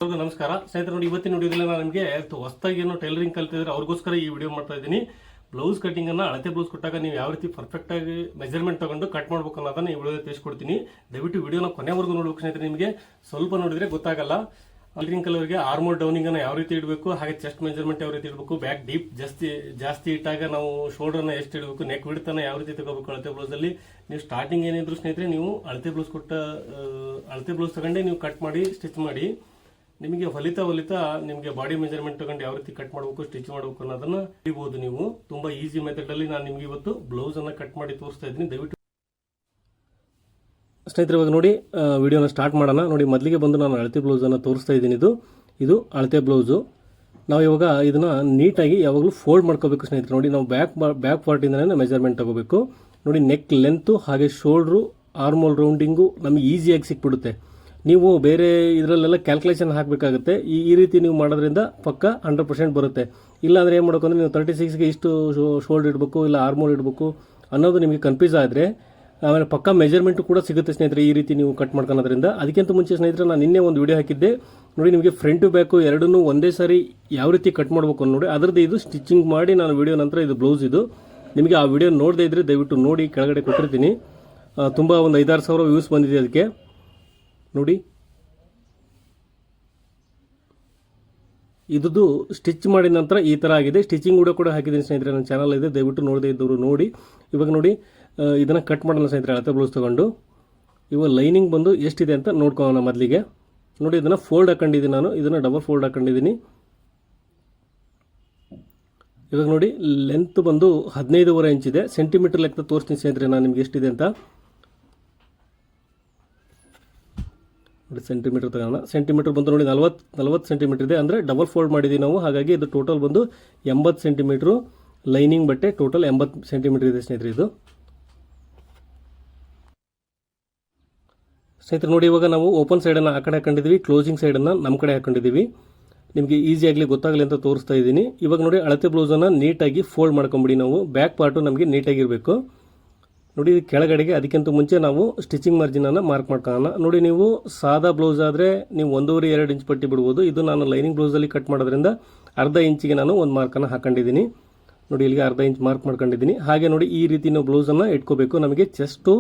ನಮಸ್ಕಾರ ಸ್ನೇಹಿತರೆ, ನೋಡಿ ಇವತ್ತಿನ ವಿಡಿಯೋದಲ್ಲಿ ನಾನು ನಿಮಗೆ ಹೊಸದಾಗಿ ಏನೋ ಟೈಲರಿಂಗ್ ಕಲ್ತಿದ್ರೆ ಅವ್ರಿಗೋಸ್ಕರ ಈ ವಿಡಿಯೋ ಮಾಡ್ತಾ ಇದ್ದೀನಿ. ಬ್ಲೌಸ್ ಕಟಿಂಗ್ ಅನ್ನ ಅಳತೆ ಬ್ಲೌಸ್ ಕೊಟ್ಟಾಗ ನೀವು ಯಾವ ರೀತಿ ಪರ್ಫೆಕ್ಟ್ ಆಗಿ ಮೆಜರ್ಮೆಂಟ್ ತಗೊಂಡು ಕಟ್ ಮಾಡ್ಬೇಕು ಅನ್ನೋದನ್ನ ಈ ವಿಡಿಯೋದಲ್ಲಿ ತಿಳಿಸ್ಕೊಡ್ತೀನಿ. ದಯವಿಟ್ಟು ವಿಡಿಯೋನ ಕೊನೆವರೆಗೂ ನೋಡ್ಬೇಕು ಸ್ನೇಹಿತರೆ. ನಿಮಗೆ ಸ್ವಲ್ಪ ನೋಡಿದ್ರೆ ಗೊತ್ತಾಗಲ್ಲ. ಟೈಲರಿಂಗ್ ಕಲರ್ಗೆ ಆರ್ಮೋಲ್ ಡೌನಿಂಗ್ ಅನ್ನ ಯಾವ ರೀತಿ ಇಡಬೇಕು, ಹಾಗೆ ಚೆಸ್ಟ್ ಮೆಜರ್ಮೆಂಟ್ ಯಾವ ರೀತಿ ಇಡಬೇಕು, ಬ್ಯಾಕ್ ಡೀಪ್ ಜಾಸ್ತಿ ಇಟ್ಟಾಗ ನಾವು ಶೋಲ್ಡರ್ನ ಎಷ್ಟು ಇಡಬೇಕು, ನೆಕ್ ವಿಡ್ತನ್ನ ಯಾವ ರೀತಿ ತಗೋಬೇಕು ಅಳತೆ ಬ್ಲೌಸ್ ಅಲ್ಲಿ. ನೀವು ಸ್ಟಾರ್ಟಿಂಗ್ ಏನಿದ್ರು ಸ್ನೇಹಿತರೆ, ನೀವು ಅಳತೆ ಬ್ಲೌಸ್ ತಗೊಂಡೇ ನೀವು ಕಟ್ ಮಾಡಿ ಸ್ಟಿಚ್ ಮಾಡಿ. ನಿಮಗೆ ಹೊಲಿತಾ ನಿಮಗೆ ಬಾಡಿ ಮೆಜರ್ಮೆಂಟ್ ತಗೊಂಡು ಯಾವ ರೀತಿ ಕಟ್ ಮಾಡಬೇಕು, ಸ್ಟಿಚ್ ಮಾಡಬೇಕು ಅನ್ನೋದನ್ನ ತಿಳಿಬಹುದು. ನೀವು ತುಂಬಾ ಈಸಿ ಮೆಥಡ್ ಅಲ್ಲಿ ನಾನು ನಿಮಗೆ ಇವತ್ತು ಬ್ಲೌಸ್ ಅನ್ನ ಕಟ್ ಮಾಡಿ ತೋರಿಸ್ತಾ ಇದ್ದೀನಿ. ದಯವಿಟ್ಟು ಸ್ನೇಹಿತರೆ ಇವಾಗ ನೋಡಿ ವಿಡಿಯೋನ ಸ್ಟಾರ್ಟ್ ಮಾಡೋಣ. ನೋಡಿ ಮೊದಲಿಗೆ ಬಂದು ನಾನು ಅಳತೆ ಬ್ಲೌಸ್ ಅನ್ನ ತೋರಿಸ್ತಾ ಇದ್ದೀನಿ. ಇದು ಅಳತೆ ಬ್ಲೌಸು. ನಾವು ಇವಾಗ ಇದನ್ನ ನೀಟಾಗಿ ಯಾವಾಗಲೂ ಫೋಲ್ಡ್ ಮಾಡ್ಕೋಬೇಕು ಸ್ನೇಹಿತರೆ. ನೋಡಿ ನಾವು ಬ್ಯಾಕ್ ಪಾರ್ಟ್ ಇಂದನೇ ಮೆಜರ್ಮೆಂಟ್ ತಗೋಬೇಕು. ನೋಡಿ ನೆಕ್ ಲೆಂತ್ ಹಾಗೆ ಶೋಲ್ಡ್ರು ಆರ್ಮೋಲ್ ರೌಂಡಿಂಗು ನಮಗೆ ಈಸಿಯಾಗಿ ಸಿಕ್ಬಿಡುತ್ತೆ. ನೀವು ಬೇರೆ ಇದರಲ್ಲೆಲ್ಲ ಕ್ಯಾಲ್ಕುಲೇಷನ್ ಹಾಕಬೇಕಾಗುತ್ತೆ. ಈ ರೀತಿ ನೀವು ಮಾಡೋದ್ರಿಂದ ಪಕ್ಕ 100% ಬರುತ್ತೆ. ಇಲ್ಲಾಂದ್ರೆ ಏನು ಮಾಡಬೇಕು ಅಂದರೆ ನೀವು 36ಗೆ ಇಷ್ಟು ಶೋಲ್ಡರ್ ಇಡಬೇಕು, ಇಲ್ಲ ಆರ್ಮೋಲ್ ಇಡಬೇಕು ಅನ್ನೋದು ನಿಮಗೆ ಕನ್ಫ್ಯೂಸ್ ಆದರೆ ಆಮೇಲೆ ಪಕ್ಕ ಮೆಜರ್ಮೆಂಟ್ ಕೂಡ ಸಿಗುತ್ತೆ ಸ್ನೇಹಿತರೆ, ಈ ರೀತಿ ನೀವು ಕಟ್ ಮಾಡ್ಕೊಳ್ಳೋದ್ರಿಂದ. ಅದಕ್ಕಿಂತ ಮುಂಚೆ ಸ್ನೇಹಿತರೆ, ನಾನು ನಿನ್ನೆ ಒಂದು ವಿಡಿಯೋ ಹಾಕಿದ್ದೆ ನೋಡಿ. ನಿಮಗೆ ಫ್ರಂಟು ಬ್ಯಾಕು ಎರಡನ್ನೂ ಒಂದೇ ಸಾರಿ ಯಾವ ರೀತಿ ಕಟ್ ಮಾಡಬೇಕು ನೋಡಿ, ಅದರದ್ದು ಇದು ಸ್ಟಿಚಿಂಗ್ ಮಾಡಿ ನಾನು ವಿಡಿಯೋ ನಂತರ ಇದು ಬ್ಲೌಸ್ ಇದು. ನಿಮಗೆ ಆ ವಿಡಿಯೋ ನೋಡದೇ ಇದ್ರೆ ದಯವಿಟ್ಟು ನೋಡಿ, ಕೆಳಗಡೆ ಕೊಟ್ಟಿರ್ತೀನಿ. ತುಂಬ ಒಂದು 5-6 ಸಾವಿರ ವ್ಯೂಸ್ ಬಂದಿದೆ ಅದಕ್ಕೆ. ನೋಡಿ ಇದು ಸ್ಟಿಚ್ ಮಾಡಿದ ನಂತರ ಈ ಥರ ಆಗಿದೆ. ಸ್ಟಿಚಿಂಗ್ ವಿಡಿಯೋ ಕೂಡ ಹಾಕಿದ್ದೀನಿ ಸ್ನೇಹಿತರೆ, ನನ್ನ ಚಾನಲ್ ಇದೆ, ದಯವಿಟ್ಟು ನೋಡದೇ ಇದ್ದವರು ನೋಡಿ. ಇವಾಗ ನೋಡಿ ಇದನ್ನು ಕಟ್ ಮಾಡೋಣ ಸ್ನೇಹಿತರೆ. ಅಳತೆ ಬ್ಲೌಸ್ ತೊಗೊಂಡು ಇವಾಗ ಲೈನಿಂಗ್ ಬಂದು ಎಷ್ಟಿದೆ ಅಂತ ನೋಡ್ಕೊಳ್ಳೋಣ ಮೊದಲಿಗೆ. ನೋಡಿ ಇದನ್ನು ಫೋಲ್ಡ್ ಹಾಕೊಂಡಿದ್ದೀನಿ ನಾನು, ಇದನ್ನು ಡಬಲ್ ಫೋಲ್ಡ್ ಹಾಕೊಂಡಿದ್ದೀನಿ. ಇವಾಗ ನೋಡಿ ಲೆಂತ್ ಬಂದು 15.5 ಇಂಚ್ ಇದೆ. ಸೆಂಟಿಮೀಟರ್ ಲೆಕ್ಕ ತೋರಿಸ್ತೀನಿ ಸ್ನೇಹಿತರೆ ನಾನು ನಿಮ್ಗೆ ಎಷ್ಟಿದೆ ಅಂತ. ನೋಡಿ ಸೆಂಟಿಮೀಟರ್ ತಗೋಣ. ಸೆಂಟಿಮೀಟರ್ ಬಂದು ನೋಡಿ 40 ಸೆಂಟಿಮೀಟರ್ ಇದೆ. ಅಂದರೆ ಡಬಲ್ ಫೋಲ್ಡ್ ಮಾಡಿದ್ದೀವಿ ನಾವು. ಹಾಗಾಗಿ ಇದು ಟೋಟಲ್ ಬಂದು 80 ಸೆಂಟಿಮೀಟ್ರು. ಲೈನಿಂಗ್ ಬಟ್ಟೆ ಟೋಟಲ್ 80 ಸೆಂಟಿಮೀಟರ್ ಇದೆ ಸ್ನೇಹಿತರೆ ಇದು. ಸ್ನೇಹಿತರೆ ನೋಡಿ ಇವಾಗ ನಾವು ಓಪನ್ ಸೈಡನ್ನು ಆ ಕಡೆ ಹಾಕೊಂಡಿದ್ದೀವಿ, ಕ್ಲೋಸಿಂಗ್ ಸೈಡನ್ನು ನಮ್ಮ ಕಡೆ ಹಾಕೊಂಡಿದ್ದೀವಿ. ನಿಮಗೆ ಈಸಿ ಆಗಲಿ ಗೊತ್ತಾಗಲಿ ಅಂತ ತೋರಿಸ್ತಾ ಇದ್ದೀನಿ. ಇವಾಗ ನೋಡಿ ಅಳತೆ ಬ್ಲೌಸನ್ನು ನೀಟಾಗಿ ಫೋಲ್ಡ್ ಮಾಡ್ಕೊಂಬಿಡಿ. ನಾವು ಬ್ಯಾಕ್ ಪಾರ್ಟು ನಮಗೆ ನೀಟಾಗಿರಬೇಕು. ನೋಡಿ ಕೆಳಗಡೆಗೆ ಅದಕ್ಕಿಂತ ಮುಂಚೆ ನಾವು ಸ್ಟಿಚಿಂಗ್ ಮಾರ್ಜಿನನ್ನು ಮಾರ್ಕ್ ಮಾಡ್ಕೊಳ್ಳೋಣ. ನೋಡಿ ನೀವು ಸಾದಾ ಬ್ಲೌಸ್ ಆದರೆ ನೀವು 1.5-2 ಇಂಚ್ ಪಟ್ಟಿ ಬಿಡ್ಬೋದು. ಇದು ನಾನು ಲೈನಿಂಗ್ ಬ್ಲೌಸಲ್ಲಿ ಕಟ್ ಮಾಡೋದ್ರಿಂದ ಅರ್ಧ ಇಂಚಿಗೆ ನಾನು ಒಂದು ಮಾರ್ಕನ್ನು ಹಾಕೊಂಡಿದ್ದೀನಿ. ನೋಡಿ ಇಲ್ಲಿಗೆ ಅರ್ಧ ಇಂಚ್ ಮಾರ್ಕ್ ಮಾಡ್ಕೊಂಡಿದ್ದೀನಿ. ಹಾಗೆ ನೋಡಿ ಈ ರೀತಿ ನಾವು ಬ್ಲೌಸನ್ನು ಇಟ್ಕೋಬೇಕು. ನಮಗೆ chest,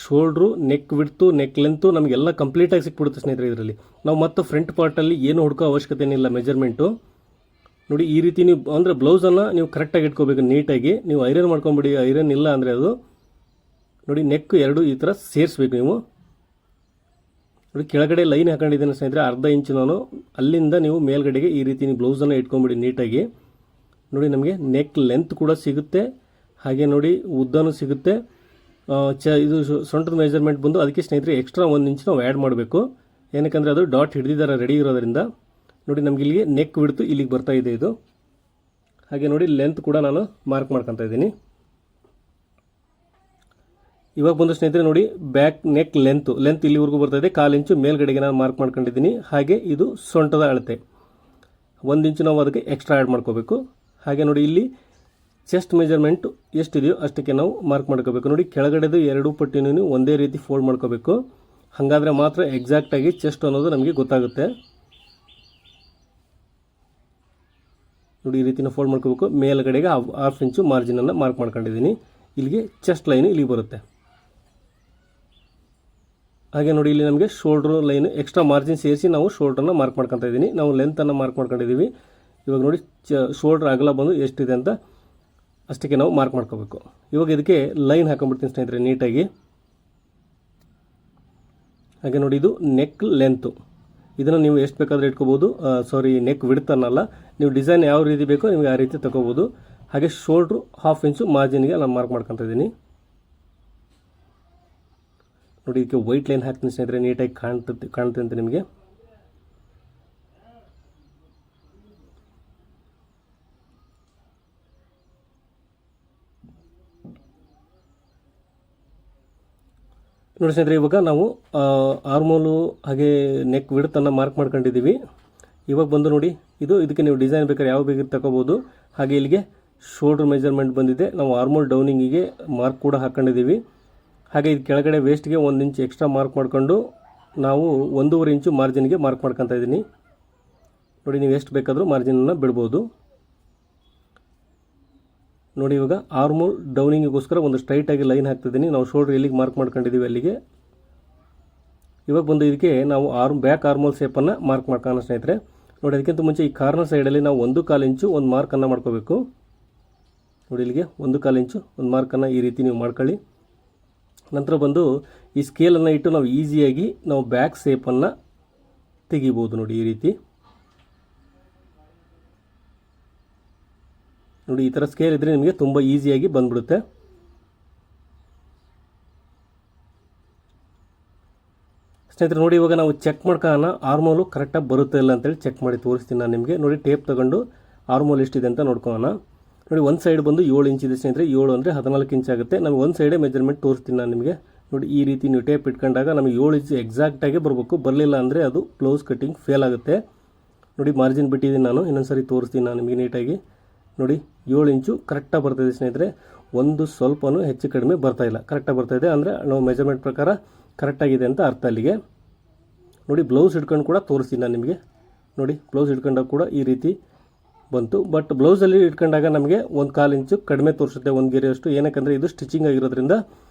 shoulder, neck width, neck length ನಮಗೆಲ್ಲ ಕಂಪ್ಲೀಟಾಗಿ ಸಿಕ್ಬಿಡುತ್ತೆ ಸ್ನೇಹಿತರೆ ಇದರಲ್ಲಿ. ನಾವು ಮತ್ತು ಫ್ರಂಟ್ ಪಾರ್ಟಲ್ಲಿ ಏನು ಹುಡುಕೋ ಅವಶ್ಯಕತೆ ಏನಿಲ್ಲ ಮೆಜರ್ಮೆಂಟು. ನೋಡಿ ಈ ರೀತಿ ನೀವು ಅಂದರೆ ಬ್ಲೌಸನ್ನು ನೀವು ಕರೆಕ್ಟಾಗಿ ಇಟ್ಕೋಬೇಕು ನೀಟಾಗಿ. ನೀವು ಐರನ್ ಮಾಡ್ಕೊಂಬಿಡಿ, ಐರನ್ ಇಲ್ಲ ಅಂದರೆ ಅದು ನೋಡಿ ನೆಕ್ ಎರಡು ಈ ಥರ ಸೇರಿಸ್ಬೇಕು ನೀವು. ನೋಡಿ ಕೆಳಗಡೆ ಲೈನ್ ಹಾಕೊಂಡಿದ್ದೀನಿ ಸ್ನೇಹಿತರೆ, ಅರ್ಧ ಇಂಚು ನಾನು. ಅಲ್ಲಿಂದ ನೀವು ಮೇಲ್ಗಡೆಗೆ ಈ ರೀತಿ ನೀವು ಬ್ಲೌಸನ್ನು ಇಟ್ಕೊಂಬಿಡಿ ನೀಟಾಗಿ. ನೋಡಿ ನಮಗೆ ನೆಕ್ ಲೆಂತ್ ಕೂಡ ಸಿಗುತ್ತೆ, ಹಾಗೆ ನೋಡಿ ಉದ್ದನೂ ಸಿಗುತ್ತೆ. ಇದು ಸೊಂಟದ ಮೆಜರ್ಮೆಂಟ್ ಬಂದು ಅದಕ್ಕೆ ಸ್ನೇಹಿತರೆ ಎಕ್ಸ್ಟ್ರಾ 1 ಇಂಚ್ ನಾವು ಆ್ಯಡ್ ಮಾಡಬೇಕು. ಏನಕ್ಕೆ ಅದು ಡಾಟ್ ಹಿಡಿದಿದ್ದಾರೆ ರೆಡಿ ಇರೋದ್ರಿಂದ. ನೋಡಿ ನಮಗೆ ಇಲ್ಲಿಗೆ ನೆಕ್ ಬಿಡ್ತು ಇಲ್ಲಿಗೆ ಬರ್ತಾ ಇದೆ ಇದು. ಹಾಗೆ ನೋಡಿ ಲೆಂತ್ ಕೂಡ ನಾನು ಮಾರ್ಕ್ ಮಾಡ್ಕೊತಾ ಇದ್ದೀನಿ. ಇವಾಗ ಬಂದು ಸ್ನೇಹಿತರೆ ನೋಡಿ ಬ್ಯಾಕ್ ನೆಕ್ ಲೆಂತ್ ಇಲ್ಲಿವರೆಗೂ ಬರ್ತಾ ಇದೆ. 1/4 ಇಂಚು ಮೇಲ್ಗಡೆಗೆ ನಾನು ಮಾರ್ಕ್ ಮಾಡ್ಕೊಂಡಿದ್ದೀನಿ. ಹಾಗೆ ಇದು ಸೊಂಟದ ಅಳತೆ 1 ಇಂಚು ನಾವು ಅದಕ್ಕೆ ಎಕ್ಸ್ಟ್ರಾ ಆ್ಯಡ್ ಮಾಡ್ಕೋಬೇಕು. ಹಾಗೆ ನೋಡಿ ಇಲ್ಲಿ ಚೆಸ್ಟ್ ಮೆಜರ್ಮೆಂಟ್ ಎಷ್ಟಿದೆಯೋ ಅಷ್ಟಕ್ಕೆ ನಾವು ಮಾರ್ಕ್ ಮಾಡ್ಕೋಬೇಕು. ನೋಡಿ ಕೆಳಗಡೆದು 2 ಪಟ್ಟಿನೂ ಒಂದೇ ರೀತಿ ಫೋಲ್ಡ್ ಮಾಡ್ಕೋಬೇಕು. ಹಾಗಾದರೆ ಮಾತ್ರ ಎಕ್ಸಾಕ್ಟಾಗಿ ಚೆಸ್ಟ್ ಅನ್ನೋದು ನಮಗೆ ಗೊತ್ತಾಗುತ್ತೆ. ನೋಡಿ ಈ ರೀತಿನ ಫೋಲ್ಡ್ ಮಾಡ್ಕೋಬೇಕು. ಮೇಲ್ಗಡೆಗೆ 1/2 ಇಂಚು ಮಾರ್ಜಿನನ್ನು ಮಾರ್ಕ್ ಮಾಡ್ಕೊಂಡಿದ್ದೀನಿ. ಇಲ್ಲಿಗೆ ಚೆಸ್ಟ್ ಲೈನು ಇಲ್ಲಿಗೆ ಬರುತ್ತೆ. ಹಾಗೆ ನೋಡಿ ಇಲ್ಲಿ ನಮಗೆ ಶೋಲ್ಡ್ರ್ ಲೈನ್ ಎಕ್ಸ್ಟ್ರಾ ಮಾರ್ಜಿನ್ ಸೇರಿಸಿ ನಾವು ಶೋಲ್ಡ್ರನ್ನ ಮಾರ್ಕ್ ಮಾಡ್ಕೊತಾ ಇದ್ದೀನಿ. ನಾವು ಲೆಂತನ್ನು ಮಾರ್ಕ್ ಮಾಡ್ಕೊಂಡಿದ್ದೀವಿ. ಇವಾಗ ನೋಡಿ ಶೋಲ್ಡ್ರ್ ಅಗಲ ಬಂದು ಎಷ್ಟಿದೆ ಅಂತ ಅಷ್ಟಕ್ಕೆ ನಾವು ಮಾರ್ಕ್ ಮಾಡ್ಕೋಬೇಕು. ಇವಾಗ ಇದಕ್ಕೆ ಲೈನ್ ಹಾಕೊಂಡ್ಬಿಡ್ತೀನಿ ಸ್ನೇಹಿತರೆ ನೀಟಾಗಿ. ಹಾಗೆ ನೋಡಿ ಇದು ನೆಕ್ ಲೆಂತು. ಇದನ್ನು ನೀವು ಎಷ್ಟು ಬೇಕಾದರೂ ಇಟ್ಕೋಬೋದು. ನೆಕ್ ವಿಡ್ತ್ ಅನ್ನಲ್ಲ, ನೀವು ಡಿಸೈನ್ ಯಾವ ರೀತಿ ಬೇಕೋ ನಿಮಗೆ ಆ ರೀತಿ ತಗೋಬೋದು. ಹಾಗೆ ಶೋಲ್ಡ್ರು 1/2 ಇಂಚು ಮಾರ್ಜಿನ್ಗೆ ನಾನು ಮಾರ್ಕ್ ಮಾಡ್ಕೊತಾ ಇದ್ದೀನಿ. ನೋಡಿ ಇದಕ್ಕೆ ವೈಟ್ ಲೈನ್ ಹಾಕ್ತೀನಿ ಸ್ನೇಹಿತರೆ, ನೀಟಾಗಿ ಕಾಣುತ್ತೆ ಅಂತ ನಿಮಗೆ. ನೋಡಿ ಸ್ನೇಹಿತರೆ ಇವಾಗ ನಾವು ಆರ್ಮೋಲು ಹಾಗೆ ನೆಕ್ ವಿಡ್ತನ್ನು ಮಾರ್ಕ್ ಮಾಡ್ಕೊಂಡಿದ್ದೀವಿ. ಇವಾಗ ಬಂದು ನೋಡಿ ಇದಕ್ಕೆ ನೀವು ಡಿಸೈನ್ ಬೇಕಾದ್ರೆ ಯಾವ ಬೇಕಾದ್ರೆ ತಗೋಬೋದು. ಹಾಗೆ ಇಲ್ಲಿಗೆ ಶೋಲ್ಡ್ರ್ ಮೆಜರ್ಮೆಂಟ್ ಬಂದಿದೆ. ನಾವು ಆರ್ಮೋಲ್ ಡೌನಿಂಗಿಗೆ ಮಾರ್ಕ್ ಕೂಡ ಹಾಕ್ಕೊಂಡಿದ್ದೀವಿ. ಹಾಗೆ ಇದು ಕೆಳಗಡೆ ವೇಸ್ಟ್ಗೆ 1 ಇಂಚ್ ಎಕ್ಸ್ಟ್ರಾ ಮಾರ್ಕ್ ಮಾಡಿಕೊಂಡು ನಾವು 1.5 ಇಂಚು ಮಾರ್ಜಿನ್ಗೆ ಮಾರ್ಕ್ ಮಾಡ್ಕೊತಾ ಇದ್ದೀನಿ. ನೋಡಿ ನೀವು ಎಷ್ಟು ಬೇಕಾದರೂ ಮಾರ್ಜಿನನ್ನು ಬಿಡ್ಬೋದು. ನೋಡಿ ಇವಾಗ ಆರ್ಮೋಲ್ ಡೌನಿಂಗಿಗೋಸ್ಕರ ಒಂದು ಸ್ಟ್ರೈಟಾಗಿ ಲೈನ್ ಹಾಕ್ತಿದ್ದೀನಿ. ನಾವು ಶೋಲ್ಡ್ರ್ ಎಲ್ಲಿಗೆ ಮಾರ್ಕ್ ಮಾಡ್ಕೊಂಡಿದ್ದೀವಿ ಅಲ್ಲಿಗೆ. ಇವಾಗ ಬಂದು ಇದಕ್ಕೆ ನಾವು ಬ್ಯಾಕ್ ಆರ್ಮೋಲ್ ಶೇಪನ್ನು ಮಾರ್ಕ್ ಮಾಡ್ಕೊಳ್ಳೋಣ ಸ್ನೇಹಿತರೆ. ನೋಡಿ ಅದಕ್ಕಿಂತ ಮುಂಚೆ ಈ ಕಾರ್ನರ್ ಸೈಡಲ್ಲಿ ನಾವು 1/4 ಇಂಚು ಒಂದು ಮಾರ್ಕನ್ನು ಮಾಡ್ಕೋಬೇಕು. ನೋಡಿ ಇಲ್ಲಿಗೆ 1/4 ಇಂಚು ಒಂದು ಮಾರ್ಕನ್ನು ಈ ರೀತಿ ನೀವು ಮಾಡ್ಕೊಳ್ಳಿ. ನಂತರ ಬಂದು ಈ ಸ್ಕೇಲನ್ನು ಇಟ್ಟು ನಾವು ಈಸಿಯಾಗಿ ನಾವು ಬ್ಯಾಕ್ ಶೇಪನ್ನು ತೆಗಿಬೋದು. ನೋಡಿ ಈ ರೀತಿ ನೋಡಿ ಈ ಥರ ಸ್ಕೇಲ್ ಇದ್ದರೆ ನಿಮಗೆ ತುಂಬ ಈಸಿಯಾಗಿ ಬಂದ್ಬಿಡುತ್ತೆ. ಸ್ನೇಹಿತರೆ ನೋಡಿ ಇವಾಗ ನಾವು ಚೆಕ್ ಮಾಡ್ಕೊಳ್ಳೋಣ ಆರ್ಮೋಲು ಕರೆಕ್ಟಾಗಿ ಬರುತ್ತೆ ಇಲ್ಲ ಅಂತೇಳಿ ಚೆಕ್ ಮಾಡಿ ತೋರಿಸ್ತೀನಿ ನಾನು ನಿಮಗೆ. ನೋಡಿ ಟೇಪ್ ತಗೊಂಡು ಆರ್ಮೋಲ್ ಎಷ್ಟಿದೆ ಅಂತ ನೋಡ್ಕೊಳ್ಳೋಣ. ನೋಡಿ ಒಂದು ಸೈಡ್ ಬಂದು 7 ಇಂಚ್ ಇದೆ ಸ್ನೇಹಿತರೆ. 7 ಅಂದರೆ 14 ಇಂಚ್ ಆಗುತ್ತೆ. ನಾವು ಒಂದು ಸೈಡೇ ಮೆಜರ್ಮೆಂಟ್ ತೋರಿಸ್ತೀನಿ ನಾನು ನಿಮಗೆ. ನೋಡಿ ಈ ರೀತಿ ನೀವು ಟೇಪ್ ಇಟ್ಕೊಂಡಾಗ ನಮಗೆ 7 ಇಂಚ್ ಎಕ್ಸಾಕ್ಟಾಗಿ ಬರಬೇಕು. ಬರಲಿಲ್ಲ ಅಂದರೆ ಅದು ಬ್ಲೌಸ್ ಕಟ್ಟಿಂಗ್ ಫೇಲ್ ಆಗುತ್ತೆ. ನೋಡಿ ಮಾರ್ಜಿನ್ ಬಿಟ್ಟಿದ್ದೀನಿ ನಾನು, ಇನ್ನೊಂದು ಸರಿ ತೋರಿಸ್ತೀನಿ ನಾನು ನಿಮಗೆ ನೀಟಾಗಿ. ನೋಡಿ 7 ಇಂಚು ಕರೆಕ್ಟಾಗಿ ಬರ್ತಾಯಿದೆ ಸ್ನೇಹಿತರೆ. ಒಂದು ಸ್ವಲ್ಪನೂ ಹೆಚ್ಚು ಕಡಿಮೆ ಬರ್ತಾಯಿಲ್ಲ, ಕರೆಕ್ಟಾಗಿ ಬರ್ತಾಯಿದೆ. ಅಂದರೆ ನಾವು ಮೆಜರ್ಮೆಂಟ್ ಪ್ರಕಾರ ಕರೆಕ್ಟಾಗಿದೆ ಅಂತ ಅರ್ಥ ಅಲ್ಲಿಗೆ. ನೋಡಿ ಬ್ಲೌಸ್ ಹಿಡ್ಕೊಂಡು ಕೂಡ ತೋರಿಸ್ತೀನಿ ನಾನು ನಿಮಗೆ. ನೋಡಿ ಬ್ಲೌಸ್ ಹಿಡ್ಕೊಂಡಾಗ ಕೂಡ ಈ ರೀತಿ ಬಂತು. ಬಟ್ ಬ್ಲೌಸಲ್ಲಿ ಇಟ್ಕೊಂಡಾಗ ನಮಗೆ 1/4 ಇಂಚು ಕಡಿಮೆ ತೋರಿಸುತ್ತೆ, ಒಂದು ಗೆರೆಯಷ್ಟು. ಏನಕ್ಕಂದರೆ ಇದು ಸ್ಟಿಚಿಂಗ್ ಆಗಿರೋದ್ರಿಂದ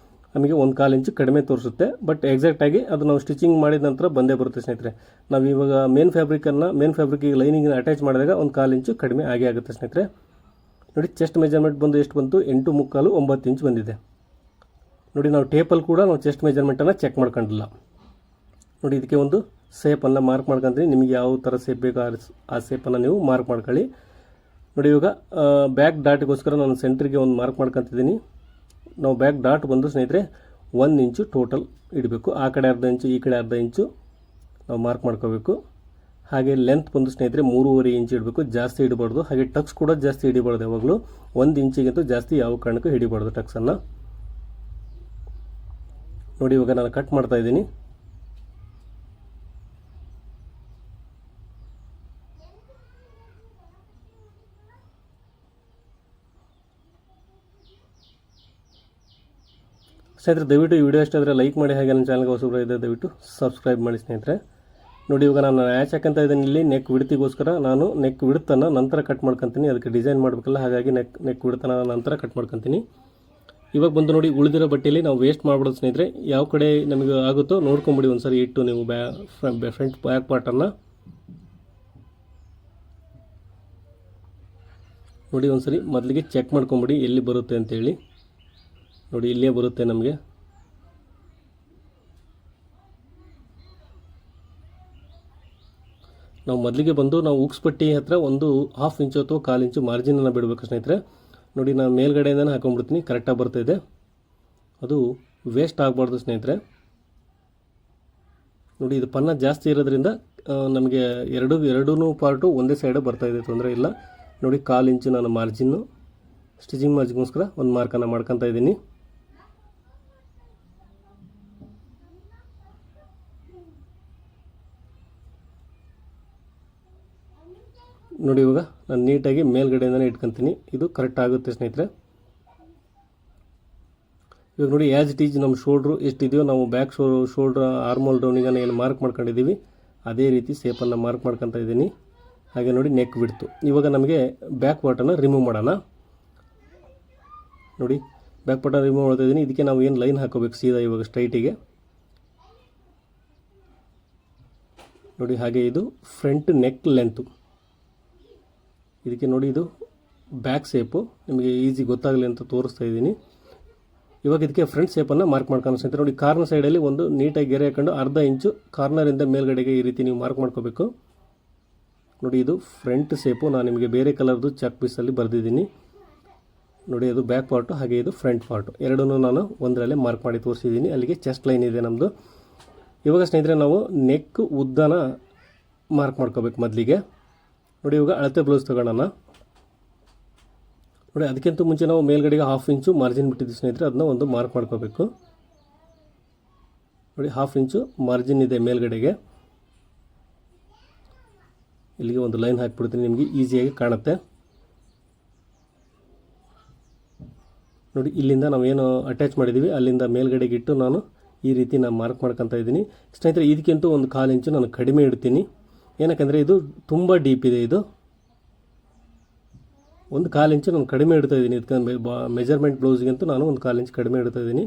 ನಮಗೆ 1/4 ಇಂಚು ಕಡಿಮೆ ತೋರಿಸುತ್ತೆ. ಬಟ್ ಎಕ್ಸಾಕ್ಟಾಗಿ ಅದು ನಾವು ಸ್ಟಿಚಿಂಗ್ ಮಾಡಿದ ನಂತರ ಬಂದೇ ಬರುತ್ತೆ ಸ್ನೇಹಿತರೆ. ನಾವು ಇವಾಗ ಮೇನ್ ಫ್ಯಾಬ್ರಿಕ್ಕಿಗೆ ಲೈನಿಂಗ್ ಅಟ್ಯಾಚ್ ಮಾಡಿದಾಗ 1/4 ಇಂಚು ಕಡಿಮೆ ಆಗೇ ಆಗುತ್ತೆ ಸ್ನೇಹಿತರೆ. ನೋಡಿ ಚೆಸ್ಟ್ ಮೆಜರ್ಮೆಂಟ್ ಬಂದು ಎಷ್ಟು ಬಂತು? 8 ಮುಕ್ಕಾಲು 9 ಇಂಚ್ ಬಂದಿದೆ. ನೋಡಿ ನಾವು ಟೇಪಲ್ಲಿ ಕೂಡ ನಾವು ಚೆಸ್ಟ್ ಮೆಜರ್ಮೆಂಟನ್ನು ಚೆಕ್ ಮಾಡ್ಕೊಂಡಿಲ್ಲ. ನೋಡಿ ಇದಕ್ಕೆ ಒಂದು ಶೇಪನ್ನು ಮಾರ್ಕ್ ಮಾಡ್ಕೊಂತೀನಿ. ನಿಮಗೆ ಯಾವ ಥರ ಶೇಪ್ ಬೇಕೋ ಆ ಶೇಪನ್ನು ನೀವು ಮಾರ್ಕ್ ಮಾಡ್ಕೊಳ್ಳಿ. ನೋಡಿ ಇವಾಗ ಬ್ಯಾಕ್ ಡಾಟಿಗೋಸ್ಕರ ನಾನು ಸೆಂಟ್ರಿಗೆ ಒಂದು ಮಾರ್ಕ್ ಮಾಡ್ಕೊತಿದ್ದೀನಿ. ನಾವು ಬ್ಯಾಕ್ ಡಾಟ್ ಬಂದು ಸ್ನೇಹಿತರೆ 1 ಇಂಚು ಟೋಟಲ್ ಇಡಬೇಕು. ಆ ಕಡೆ ಅರ್ಧ ಇಂಚು, ಈ ಕಡೆ ಅರ್ಧ ಇಂಚು ನಾವು ಮಾರ್ಕ್ ಮಾಡ್ಕೋಬೇಕು. ಹಾಗೆ ಲೆಂತ್ ಬಂದು ಸ್ನೇಹಿತರೆ 3.5 ಇಂಚ್ ಇಡಬೇಕು, ಜಾಸ್ತಿ ಹಿಡಿಬಾರ್ದು. ಹಾಗೆ ಟಕ್ಸ್ ಕೂಡ ಜಾಸ್ತಿ ಹಿಡಿಬಾರ್ದು. ಯಾವಾಗಲೂ 1 ಇಂಚಿಗಿಂತೂ ಜಾಸ್ತಿ ಯಾವ ಕಾರಣಕ್ಕೂ ಹಿಡಿಬಾರ್ದು ಟಕ್ಸನ್ನು. ನೋಡಿ ಇವಾಗ ನಾನು ಕಟ್ ಮಾಡ್ತಾ ಇದ್ದೀನಿ. ಸ್ನೇಹಿತರೆ ದಯವಿಟ್ಟು ಈ ವಿಡಿಯೋ ಇಷ್ಟ ಆದರೆ ಲೈಕ್ ಮಾಡಿ. ಹಾಗೆ ನನ್ನ ಚಾನಲ್ಗೆ ಹೊಸಬರು ಇದ್ದರೆ ದಯವಿಟ್ಟು ಸಬ್ಸ್ಕ್ರೈಬ್ ಮಾಡಿ ಸ್ನೇಹಿತರೆ. ನೋಡಿ ಇವಾಗ ನಾನು ಮ್ಯಾಚ್ ಹಾಕಂತ ಇದ್ದೀನಿ ಇಲ್ಲಿ ನೆಕ್ ವಿಡ್ತಿಗೋಸ್ಕರ. ನಾನು ನೆಕ್ ವಿಡ್ತನ್ನು ನಂತರ ಕಟ್ ಮಾಡ್ಕೊತೀನಿ, ಅದಕ್ಕೆ ಡಿಸೈನ್ ಮಾಡಬೇಕಲ್ಲ, ಹಾಗಾಗಿ ನೆಕ್ ವಿಡ್ತನ್ನು ನಂತರ ಕಟ್ ಮಾಡ್ಕೊತೀನಿ. ಇವಾಗ ಬಂದು ನೋಡಿ ಉಳಿದಿರೋ ಬಟ್ಟೆಯಲ್ಲಿ ನಾವು ವೇಸ್ಟ್ ಮಾಡ್ಬಿಡೋದು ಸ್ನೇಹಿತರೆ. ಯಾವ ಕಡೆ ನಮಗೆ ಆಗುತ್ತೋ ನೋಡ್ಕೊಂಬಿಡಿ ಒಂದ್ಸರಿ ಇಟ್ಟು ನೀವು ಫ್ರಂಟ್ ಬ್ಯಾಕ್ ಪಾರ್ಟನ್ನು ನೋಡಿ ಒಂದ್ಸರಿ ಮೊದಲಿಗೆ ಚೆಕ್ ಮಾಡ್ಕೊಂಬಿಡಿ ಎಲ್ಲಿ ಬರುತ್ತೆ ಅಂತೇಳಿ. ನೋಡಿ ಇಲ್ಲೇ ಬರುತ್ತೆ ನಮಗೆ. ನಾವು ಮೊದಲಿಗೆ ಬಂದು ನಾವು ಉಕ್ಸ್ಪಟ್ಟಿ ಹತ್ರ ಒಂದು 1/2 ಇಂಚು ಅಥವಾ 1/4 ಇಂಚು ಮಾರ್ಜಿನನ್ನು ಬಿಡಬೇಕು ಸ್ನೇಹಿತರೆ. ನೋಡಿ ನಾನು ಮೇಲ್ಗಡೆಯಿಂದನೇ ಹಾಕೊಂಡ್ಬಿಡ್ತೀನಿ, ಕರೆಕ್ಟಾಗಿ ಬರ್ತಾಯಿದೆ. ಅದು ವೇಸ್ಟ್ ಆಗಬಾರ್ದು ಸ್ನೇಹಿತರೆ. ನೋಡಿ ಇದು ಪನ್ನ ಜಾಸ್ತಿ ಇರೋದ್ರಿಂದ ನಮಗೆ ಎರಡೂ ಪಾರ್ಟು ಒಂದೇ ಸೈಡ್ ಬರ್ತಾಯಿದೆ, ತೊಂದರೆ ಇಲ್ಲ. ನೋಡಿ 1/4 ಇಂಚು ನಾನು ಮಾರ್ಜಿನ್ನು ಸ್ಟಿಚಿಂಗ್ ಮಾರ್ಜಿನ್ಗೋಸ್ಕರ ಒಂದು ಮಾರ್ಕನ್ನು ಮಾಡ್ಕೊತಾ ಇದ್ದೀನಿ. ನೋಡಿ ಇವಾಗ ನಾನು ನೀಟಾಗಿ ಮೇಲ್ಗಡೆಯಿಂದನೇ ಇಟ್ಕೊತೀನಿ. ಇದು ಕರೆಕ್ಟ್ ಆಗುತ್ತೆ ಸ್ನೇಹಿತರೆ. ಇವಾಗ ನೋಡಿ ಆ್ಯಸ್ ಇಟ್ ಈಸ್ ನಮ್ಮ ಶೋಲ್ಡ್ರು ಎಷ್ಟಿದೆಯೋ ನಾವು ಬ್ಯಾಕ್ ಶೋಲ್ಡ್ರ್ ಆರ್ಮೋಲ್ ಡೌನಿಗನ್ನು ಏನು ಮಾರ್ಕ್ ಮಾಡ್ಕೊಂಡಿದ್ದೀವಿ ಅದೇ ರೀತಿ ಶೇಪನ್ನು ಮಾರ್ಕ್ ಮಾಡ್ಕೊತಾ ಇದ್ದೀನಿ. ಹಾಗೆ ನೋಡಿ ನೆಕ್ ಬಿಡ್ತು. ಇವಾಗ ನಮಗೆ ಬ್ಯಾಕ್ ಪಾರ್ಟನ್ನು ರಿಮೂವ್ ಮಾಡೋಣ. ನೋಡಿ ಬ್ಯಾಕ್ ಪಾರ್ಟನ್ನು ರಿಮೂವ್ ಮಾಡ್ತಾ ಇದ್ದೀನಿ. ಇದಕ್ಕೆ ನಾವು ಏನು ಲೈನ್ ಹಾಕೋಬೇಕು ಸೀದಾ ಇವಾಗ ಸ್ಟ್ರೈಟಿಗೆ. ನೋಡಿ ಹಾಗೆ ಇದು ಫ್ರಂಟ್ ನೆಕ್ ಲೆಂತು. ಇದಕ್ಕೆ ನೋಡಿ ಇದು ಬ್ಯಾಕ್ ಶೇಪು, ನಿಮಗೆ ಈಸಿ ಗೊತ್ತಾಗಲಿ ಅಂತ ತೋರಿಸ್ತಾ ಇದ್ದೀನಿ. ಇವಾಗ ಇದಕ್ಕೆ ಫ್ರಂಟ್ ಶೇಪನ್ನು ಮಾರ್ಕ್ ಮಾಡ್ಕೊಂಡು ಸ್ನೇಹಿತರೆ. ನೋಡಿ ಕಾರ್ನರ್ ಸೈಡಲ್ಲಿ ಒಂದು ನೀಟಾಗಿ ಗೆರೆ ಹಾಕೊಂಡು ಅರ್ಧ ಇಂಚು ಕಾರ್ನರಿಂದ ಮೇಲ್ಗಡೆಗೆ ಈ ರೀತಿ ನೀವು ಮಾರ್ಕ್ ಮಾಡ್ಕೋಬೇಕು. ನೋಡಿ ಇದು ಫ್ರಂಟ್ ಶೇಪು. ನಾನು ನಿಮಗೆ ಬೇರೆ ಕಲರ್ದು ಚಾಕ್ ಪೀಸಲ್ಲಿ ಬರೆದಿದ್ದೀನಿ. ನೋಡಿ ಅದು ಬ್ಯಾಕ್ ಪಾರ್ಟು, ಹಾಗೆ ಇದು ಫ್ರಂಟ್ ಪಾರ್ಟು, ಎರಡನ್ನೂ ನಾನು ಒಂದರಲ್ಲೇ ಮಾರ್ಕ್ ಮಾಡಿ ತೋರಿಸಿದ್ದೀನಿ. ಅಲ್ಲಿಗೆ ಚೆಸ್ಟ್ ಲೈನ್ ಇದೆ ನಮ್ಮದು. ಇವಾಗ ಸ್ನೇಹಿತರೆ ನಾವು ನೆಕ್ ಉದ್ದನ ಮಾರ್ಕ್ ಮಾಡ್ಕೋಬೇಕು ಮೊದಲಿಗೆ. ನೋಡಿ ಇವಾಗ ಅಳತೆ ಬ್ಲೌಸ್ ತಗೊಳ್ಳೋಣ. ನೋಡಿ ಅದಕ್ಕಿಂತ ಮುಂಚೆ ನಾವು ಮೇಲ್ಗಡೆಗೆ 1/2 ಇಂಚು ಮಾರ್ಜಿನ್ ಬಿಟ್ಟಿದ್ದೀವಿ ಸ್ನೇಹಿತರೆ, ಅದನ್ನ ಒಂದು ಮಾರ್ಕ್ ಮಾಡ್ಕೋಬೇಕು. ನೋಡಿ 1/2 ಇಂಚು ಮಾರ್ಜಿನ್ ಇದೆ ಮೇಲ್ಗಡೆಗೆ. ಇಲ್ಲಿಗೆ ಒಂದು ಲೈನ್ ಹಾಕಿಬಿಡ್ತೀನಿ, ನಿಮಗೆ ಈಸಿಯಾಗಿ ಕಾಣುತ್ತೆ. ನೋಡಿ ಇಲ್ಲಿಂದ ನಾವೇನು ಅಟ್ಯಾಚ್ ಮಾಡಿದ್ದೀವಿ ಅಲ್ಲಿಂದ ಮೇಲ್ಗಡೆಗೆ ಇಟ್ಟು ನಾನು ಈ ರೀತಿ ನಾನು ಮಾರ್ಕ್ ಮಾಡ್ಕೊತಾ ಇದ್ದೀನಿ ಸ್ನೇಹಿತರೆ. ಇದಕ್ಕಿಂತೂ ಒಂದು 1/4 ಇಂಚು ನಾನು ಕಡಿಮೆ ಇಡ್ತೀನಿ. ಏನಕ್ಕೆಂದರೆ ಇದು ತುಂಬ ಡೀಪ್ ಇದೆ. ಇದು 1/4 ಇಂಚು ನಾನು ಕಡಿಮೆ ಇಡ್ತಾ ಇದ್ದೀನಿ. ಇದಕ್ಕೆ ಮೆಜರ್ಮೆಂಟ್ ಬ್ಲೌಸ್ಗಿಂತೂ ನಾನು 1/4 ಇಂಚ್ ಕಡಿಮೆ ಇಡ್ತಾ ಇದ್ದೀನಿ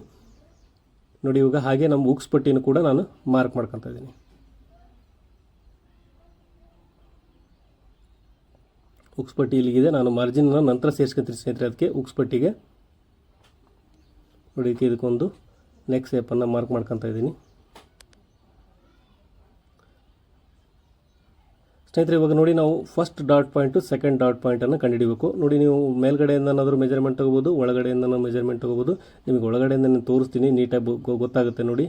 ನೋಡಿ. ಇವಾಗ ಹಾಗೆ ನಮ್ಮ ಉಕ್ಸ್ ಪಟ್ಟಿನೂ ಕೂಡ ನಾನು ಮಾರ್ಕ್ ಮಾಡ್ಕೊತಾ ಇದ್ದೀನಿ. ಉಕ್ಸ್ ಪಟ್ಟಿ ಇಲ್ಲಿಗಿದೆ. ನಾನು ಮಾರ್ಜಿನ್ನ ನಂತರ ಸೇರಿಸ್ಕೊತೀನಿ ಸ್ನೇಹಿತರೆ. ಅದಕ್ಕೆ ಉಕ್ಸ್ ಪಟ್ಟಿಗೆ ನೋಡಿ ಇದಕ್ಕೊಂದು ನೆಕ್ ಶೇಪನ್ನು ಮಾರ್ಕ್ ಮಾಡ್ಕೊತಾ ಇದ್ದೀನಿ ಸ್ನೇಹಿತರೆ. ಇವಾಗ ನೋಡಿ ನಾವು first dot point second dot ಪಾಯಿಂಟನ್ನು ಕಂಡುಹಿಡಬೇಕು ನೋಡಿ. ನೀವು ಮೇಲ್ಗಡೆಯಿಂದನಾದರೂ ಮೆಜರ್ಮೆಂಟ್ ತೊಗೋಬೋದು, ಒಳಗಡೆಯಿಂದ ಮೆಜರ್ಮೆಂಟ್ ತೊಗೋಬೋದು. ನಿಮಗೆ ಒಳಗಡೆಯಿಂದ ನಾನು ತೋರಿಸ್ತೀನಿ, ನೀಟಾಗಿ ಗೊತ್ತಾಗುತ್ತೆ ನೋಡಿ.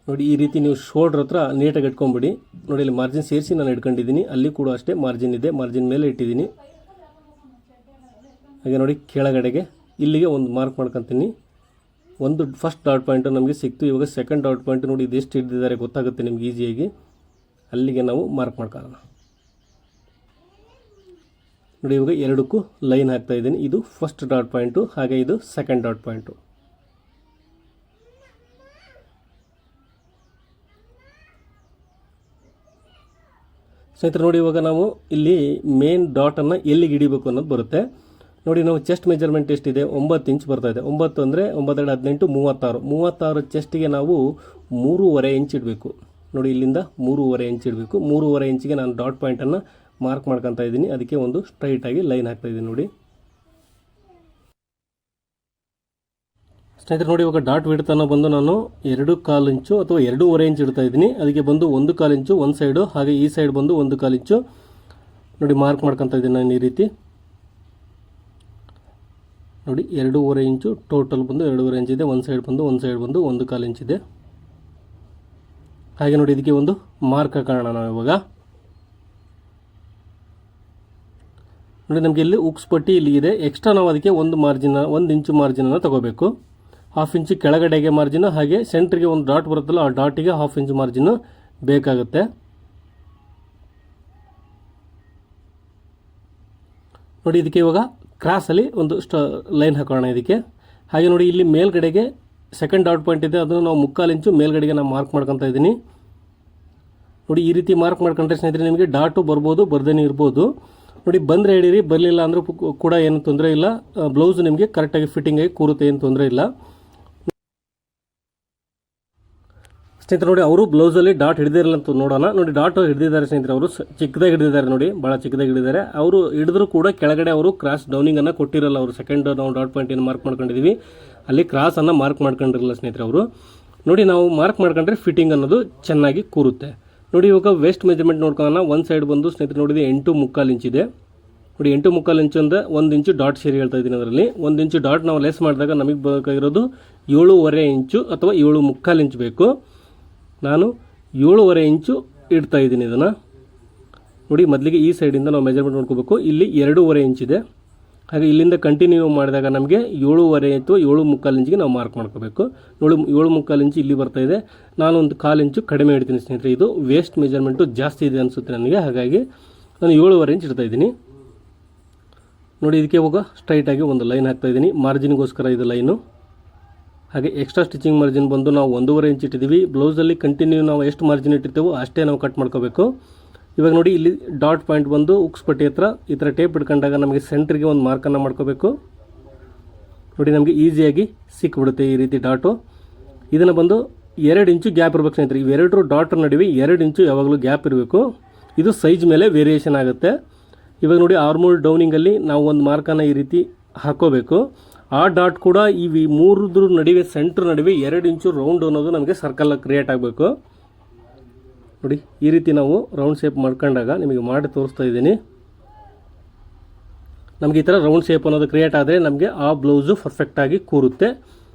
ನೋಡಿ ಈ ರೀತಿ ನೀವು ಶೋಲ್ಡ್ರ್ ಹತ್ರ ನೀಟಾಗಿ ಇಟ್ಕೊಂಬಿಡಿ ನೋಡಿ. ಇಲ್ಲಿ ಮಾರ್ಜಿನ್ ಸೇರಿಸಿ ನಾನು ಇಟ್ಕೊಂಡಿದ್ದೀನಿ. ಅಲ್ಲಿ ಕೂಡ ಅಷ್ಟೇ ಮಾರ್ಜಿನ್ ಇದೆ, ಮಾರ್ಜಿನ್ ಮೇಲೆ ಇಟ್ಟಿದ್ದೀನಿ. ಹಾಗೆ ನೋಡಿ ಕೆಳಗಡೆಗೆ ಇಲ್ಲಿಗೆ ಒಂದು ಮಾರ್ಕ್ ಮಾಡ್ಕೊತೀನಿ. ಒಂದು ಫಸ್ಟ್ ಡಾಟ್ ಪಾಯಿಂಟು ನಮಗೆ ಸಿಕ್ತು. ಇವಾಗ ಸೆಕೆಂಡ್ ಡಾಟ್ ಪಾಯಿಂಟ್ ನೋಡಿ ಇದೆಷ್ಟು ಹಿಡಿದಿದ್ದಾರೆ ಗೊತ್ತಾಗುತ್ತೆ ನಿಮ್ಗೆ ಈಸಿಯಾಗಿ. ಅಲ್ಲಿಗೆ ನಾವು ಮಾರ್ಕ್ ಮಾಡ್ಕೊಳ್ಳೋಣ ನೋಡಿ. ಇವಾಗ ಎರಡಕ್ಕೂ ಲೈನ್ ಹಾಕ್ತಾ ಇದ್ದೀನಿ. ಇದು ಫಸ್ಟ್ ಡಾಟ್ ಪಾಯಿಂಟು, ಹಾಗೆ ಇದು ಸೆಕೆಂಡ್ ಡಾಟ್ ಪಾಯಿಂಟು. ಸ್ನೇಹಿತರೆ ನೋಡಿ ಇವಾಗ ನಾವು ಇಲ್ಲಿ ಮೇನ್ ಡಾಟನ್ನು ಎಲ್ಲಿಗೆ ಹಿಡಿಬೇಕು ಅನ್ನೋದು ಬರುತ್ತೆ ನೋಡಿ. ನಾವು ಚೆಸ್ಟ್ ಮೆಜರ್ಮೆಂಟ್ ಎಷ್ಟಿದೆ? 9 ಇಂಚ್ ಬರ್ತಾ ಇದೆ. 9 ಅಂದರೆ 9 2 18 36. 36 ಚೆಸ್ಟಿಗೆ ನಾವು 3.5 ಇಂಚ್ ಇಡಬೇಕು ನೋಡಿ. ಇಲ್ಲಿಂದ 3.5 ಇಂಚ್ ಇಡಬೇಕು. 3.5 ಇಂಚಿಗೆ ನಾನು ಡಾಟ್ ಪಾಯಿಂಟನ್ನು ಮಾರ್ಕ್ ಮಾಡ್ಕೊತಾ ಇದ್ದೀನಿ. ಅದಕ್ಕೆ ಒಂದು ಸ್ಟ್ರೈಟಾಗಿ ಲೈನ್ ಹಾಕ್ತಾ ಇದ್ದೀನಿ ನೋಡಿ. ಸ್ನೇಹಿತರೆ ನೋಡಿ ಇವಾಗ ಡಾಟ್ ವಿಡ್ತನ್ನು ಬಂದು ನಾನು 2.25 ಇಂಚು ಅಥವಾ 2.5 ಇಂಚ್ ಇಡ್ತಾ ಇದ್ದೀನಿ. ಅದಕ್ಕೆ ಬಂದು 1.25 ಇಂಚು ಒಂದು ಸೈಡು, ಹಾಗೆ ಈ ಸೈಡ್ ಬಂದು 1.25 ಇಂಚು ನೋಡಿ ಮಾರ್ಕ್ ಮಾಡ್ಕೊತಾ ಇದ್ದೀನಿ ನಾನು ಈ ರೀತಿ ನೋಡಿ. 2.5 ಇಂಚು ಟೋಟಲ್ ಬಂದು 2.5 ಇಂಚ್ ಇದೆ. ಒಂದು ಸೈಡ್ ಬಂದು 1.25 ಇಂಚ್ ಇದೆ. ಹಾಗೆ ನೋಡಿ ಇದಕ್ಕೆ ಒಂದು ಮಾರ್ಕ್ ಹಾಕೋಣ ನಾವು ಇವಾಗ ನೋಡಿ. ನಮಗೆ ಇಲ್ಲಿ ಉಕ್ಸ್ ಪಟ್ಟಿ ಇಲ್ಲಿ ಇದೆ. ಎಕ್ಸ್ಟ್ರಾ ನಾವು ಅದಕ್ಕೆ 1 ಇಂಚು ಮಾರ್ಜಿನನ್ನು ತಗೋಬೇಕು. 1/2 ಇಂಚು ಕೆಳಗಡೆಗೆ ಮಾರ್ಜಿನ್, ಹಾಗೆ ಸೆಂಟ್ರಿಗೆ ಒಂದು ಡಾಟ್ ಬರುತ್ತಲ್ಲ ಆ ಡಾಟಿಗೆ 1/2 ಇಂಚು ಮಾರ್ಜಿನ್ ಬೇಕಾಗುತ್ತೆ ನೋಡಿ. ಇದಕ್ಕೆ ಇವಾಗ ಕ್ರಾಸಲ್ಲಿ ಒಂದು ಲೈನ್ ಹಾಕೋಣ ಇದಕ್ಕೆ. ಹಾಗೆ ನೋಡಿ ಇಲ್ಲಿ ಮೇಲ್ಗಡೆಗೆ ಸೆಕೆಂಡ್ ಡಾಟ್ ಪಾಯಿಂಟ್ ಇದೆ, ಅದನ್ನು ನಾವು 3/4 ಇಂಚು ಮೇಲ್ಗಡೆಗೆ ನಾನು ಮಾರ್ಕ್ ಮಾಡ್ಕೊತಾ ಇದ್ದೀನಿ ನೋಡಿ. ಈ ರೀತಿ ಮಾರ್ಕ್ ಮಾಡ್ಕೊಂಡ್ರೆ ಸ್ನೇಹಿತರೆ ನಿಮಗೆ ಡಾಟು ಬರ್ಬೋದು, ಬರ್ದೇನೆ ಇರ್ಬೋದು ನೋಡಿ. ಬಂದರೆ ಹಿಡೀರಿ, ಬರಲಿಲ್ಲ ಅಂದರೂ ಕೂಡ ಏನು ತೊಂದರೆ ಇಲ್ಲ. ಬ್ಲೌಸ್ ನಿಮಗೆ ಕರೆಕ್ಟಾಗಿ ಫಿಟ್ಟಿಂಗ್ ಆಗಿ ಕೂರುತ್ತೆ, ಏನು ತೊಂದರೆ ಇಲ್ಲ ಸ್ನೇಹಿತರೆ. ನೋಡಿ ಅವರು ಬ್ಲೌಸಲ್ಲಿ ಡಾಟ್ ಹಿಡಿದಿರಲ್ಲ ಅಂತ ನೋಡೋಣ ನೋಡಿ. ಡಾಟ್ ಹಿಡಿದಿದ್ದಾರೆ ಸ್ನೇಹಿತರೆ, ಅವರು ಚಿಕ್ಕದಾಗಿ ಹಿಡಿದಿದ್ದಾರೆ ನೋಡಿ, ಭಾಳ ಚಿಕ್ಕದಾಗಿ ಹಿಡಿದಿದ್ದಾರೆ. ಅವರು ಹಿಡಿದ್ರು ಕೂಡ ಕೆಳಗಡೆ ಅವರು ಕ್ರಾಸ್ ಡೌನಿಂಗನ್ನು ಕೊಟ್ಟಿರಲ್ಲ. ಅವರು ಸೆಕೆಂಡ್ ನಾವು ಡಾಟ್ ಪಾಯಿಂಟ್ ಏನು ಮಾರ್ಕ್ ಮಾಡ್ಕೊಂಡಿದ್ದೀವಿ ಅಲ್ಲಿ ಕ್ರಾಸನ್ನು ಮಾರ್ಕ್ ಮಾಡ್ಕೊಂಡಿರಲ್ಲ ಸ್ನೇಹಿತರೆ ಅವರು ನೋಡಿ. ನಾವು ಮಾರ್ಕ್ ಮಾಡ್ಕೊಂಡ್ರೆ ಫಿಟ್ಟಿಂಗ್ ಅನ್ನೋದು ಚೆನ್ನಾಗಿ ಕೂರುತ್ತೆ ನೋಡಿ. ಇವಾಗ ವೇಸ್ಟ್ ಮೆಜರ್ಮೆಂಟ್ ನೋಡ್ಕೊಳ್ಳೋಣ. ಒಂದು ಸೈಡ್ ಬಂದು ಸ್ನೇಹಿತರೆ ನೋಡಿದ್ರೆ 8.25 ಇಂಚ್ ಇದೆ ನೋಡಿ. 8.25 ಇಂಚು ಅಂದರೆ 1 ಇಂಚು ಡಾಟ್ ಸೇರಿ ಹೇಳ್ತಾ ಇದ್ದೀನಿ. ಅದರಲ್ಲಿ 1 ಇಂಚು ಡಾಟ್ ನಾವು ಲೆಸ್ ಮಾಡಿದಾಗ ನಮಗೆ ಬೇಕಾಗಿರೋದು 7.5 ಇಂಚು ಅಥವಾ 7.25 ಇಂಚ್ ಬೇಕು. ನಾನು 7.5 ಇಂಚು ಇಡ್ತಾ ಇದ್ದೀನಿ ಇದನ್ನು ನೋಡಿ. ಮೊದಲಿಗೆ ಈ ಸೈಡಿಂದ ನಾವು ಮೆಜರ್ಮೆಂಟ್ ನೋಡ್ಕೋಬೇಕು. ಇಲ್ಲಿ 2.5 ಇಂಚ್ ಇದೆ. ಹಾಗೆ ಇಲ್ಲಿಂದ ಕಂಟಿನ್ಯೂ ಮಾಡಿದಾಗ ನಮಗೆ 7.5 ಅಥವಾ 7.25 ಇಂಚಿಗೆ ನಾವು ಮಾರ್ಕ್ ಮಾಡ್ಕೋಬೇಕು ನೋಡಿ. 7.25 ಇಂಚು ಇಲ್ಲಿ ಬರ್ತಾ ಇದೆ. ನಾನು ಒಂದು 1/4 ಇಂಚು ಕಡಿಮೆ ಇಡ್ತೀನಿ ಸ್ನೇಹಿತರೆ. ಇದು ವೇಸ್ಟ್ ಮೆಜರ್ಮೆಂಟು ಜಾಸ್ತಿ ಇದೆ ಅನಿಸುತ್ತೆ ನನಗೆ, ಹಾಗಾಗಿ ನಾನು 7.5 ಇಂಚ್ ಇಡ್ತಾ ಇದ್ದೀನಿ ನೋಡಿ. ಇದಕ್ಕೆ ಇವಾಗ ಸ್ಟ್ರೈಟಾಗಿ ಒಂದು ಲೈನ್ ಹಾಕ್ತಾ ಇದ್ದೀನಿ ಮಾರ್ಜಿನ್ಗೋಸ್ಕರ ಇದು ಲೈನು. ಹಾಗೆ ಎಕ್ಸ್ಟ್ರಾ ಸ್ಟಿಚಿಂಗ್ ಮಾರ್ಜಿನ್ ಬಂದು ನಾವು 1.5 ಇಂಚ್ ಇಟ್ಟಿದ್ದೀವಿ. ಬ್ಲೌಸಲ್ಲಿ ಕಂಟಿನ್ಯೂ ನಾವು ಎಷ್ಟು ಮಾರ್ಜಿನ್ ಇಟ್ಟಿರ್ತೇವೋ ಅಷ್ಟೇ ನಾವು ಕಟ್ ಮಾಡ್ಕೋಬೇಕು. ಇವಾಗ ನೋಡಿ ಇಲ್ಲಿ ಡಾಟ್ ಪಾಯಿಂಟ್ ಬಂದು ಉಕ್ಸ್ ಪಟ್ಟಿ ಹತ್ರ ಈ ಥರ ಟೇಪ್ ಇಟ್ಕೊಂಡಾಗ ನಮಗೆ ಸೆಂಟ್ರಿಗೆ ಒಂದು ಮಾರ್ಕನ್ನು ಮಾಡ್ಕೋಬೇಕು ನೋಡಿ. ನಮಗೆ ಈಸಿಯಾಗಿ ಸಿಕ್ಬಿಡುತ್ತೆ ಈ ರೀತಿ ಡಾಟು. ಇದನ್ನು ಬಂದು 2 ಇಂಚು ಗ್ಯಾಪ್ ಇರಬೇಕು ಸ್ನೇಹಿತರೆ. ಇವೆರಡರ ಡಾಟ್ ನಡುವೆ 2 ಇಂಚು ಯಾವಾಗಲೂ ಗ್ಯಾಪ್ ಇರಬೇಕು. ಇದು ಸೈಜ್ ಮೇಲೆ ವೇರಿಯೇಷನ್ ಆಗುತ್ತೆ. ಇವಾಗ ನೋಡಿ ಆರ್ಮೋಲ್ ಡೌನಿಂಗಲ್ಲಿ ನಾವು ಒಂದು ಮಾರ್ಕನ್ನು ಈ ರೀತಿ ಹಾಕೋಬೇಕು. ಆ ಡಾಟ್ ಕೂಡ ಈ 3 ನಡುವೆ ಸೆಂಟ್ರ್ ನಡುವೆ 2 ಇಂಚು ರೌಂಡ್ ಅನ್ನೋದು ನಮಗೆ ಸರ್ಕಲ್ ಕ್ರಿಯೇಟ್ ಆಗಬೇಕು ನೋಡಿ. ಈ ರೀತಿ ನಾವು ರೌಂಡ್ ಶೇಪ್ ಮಾಡ್ಕೊಂಡಾಗ ನಿಮಗೆ ಮಾಡಿ ತೋರಿಸ್ತಾ ಇದ್ದೀನಿ. ನಮಗೆ ಈ ಥರ ರೌಂಡ್ ಶೇಪ್ ಅನ್ನೋದು ಕ್ರಿಯೇಟ್ ಆದರೆ ನಮಗೆ ಆ ಬ್ಲೌಸು ಪರ್ಫೆಕ್ಟಾಗಿ ಕೂರುತ್ತೆ.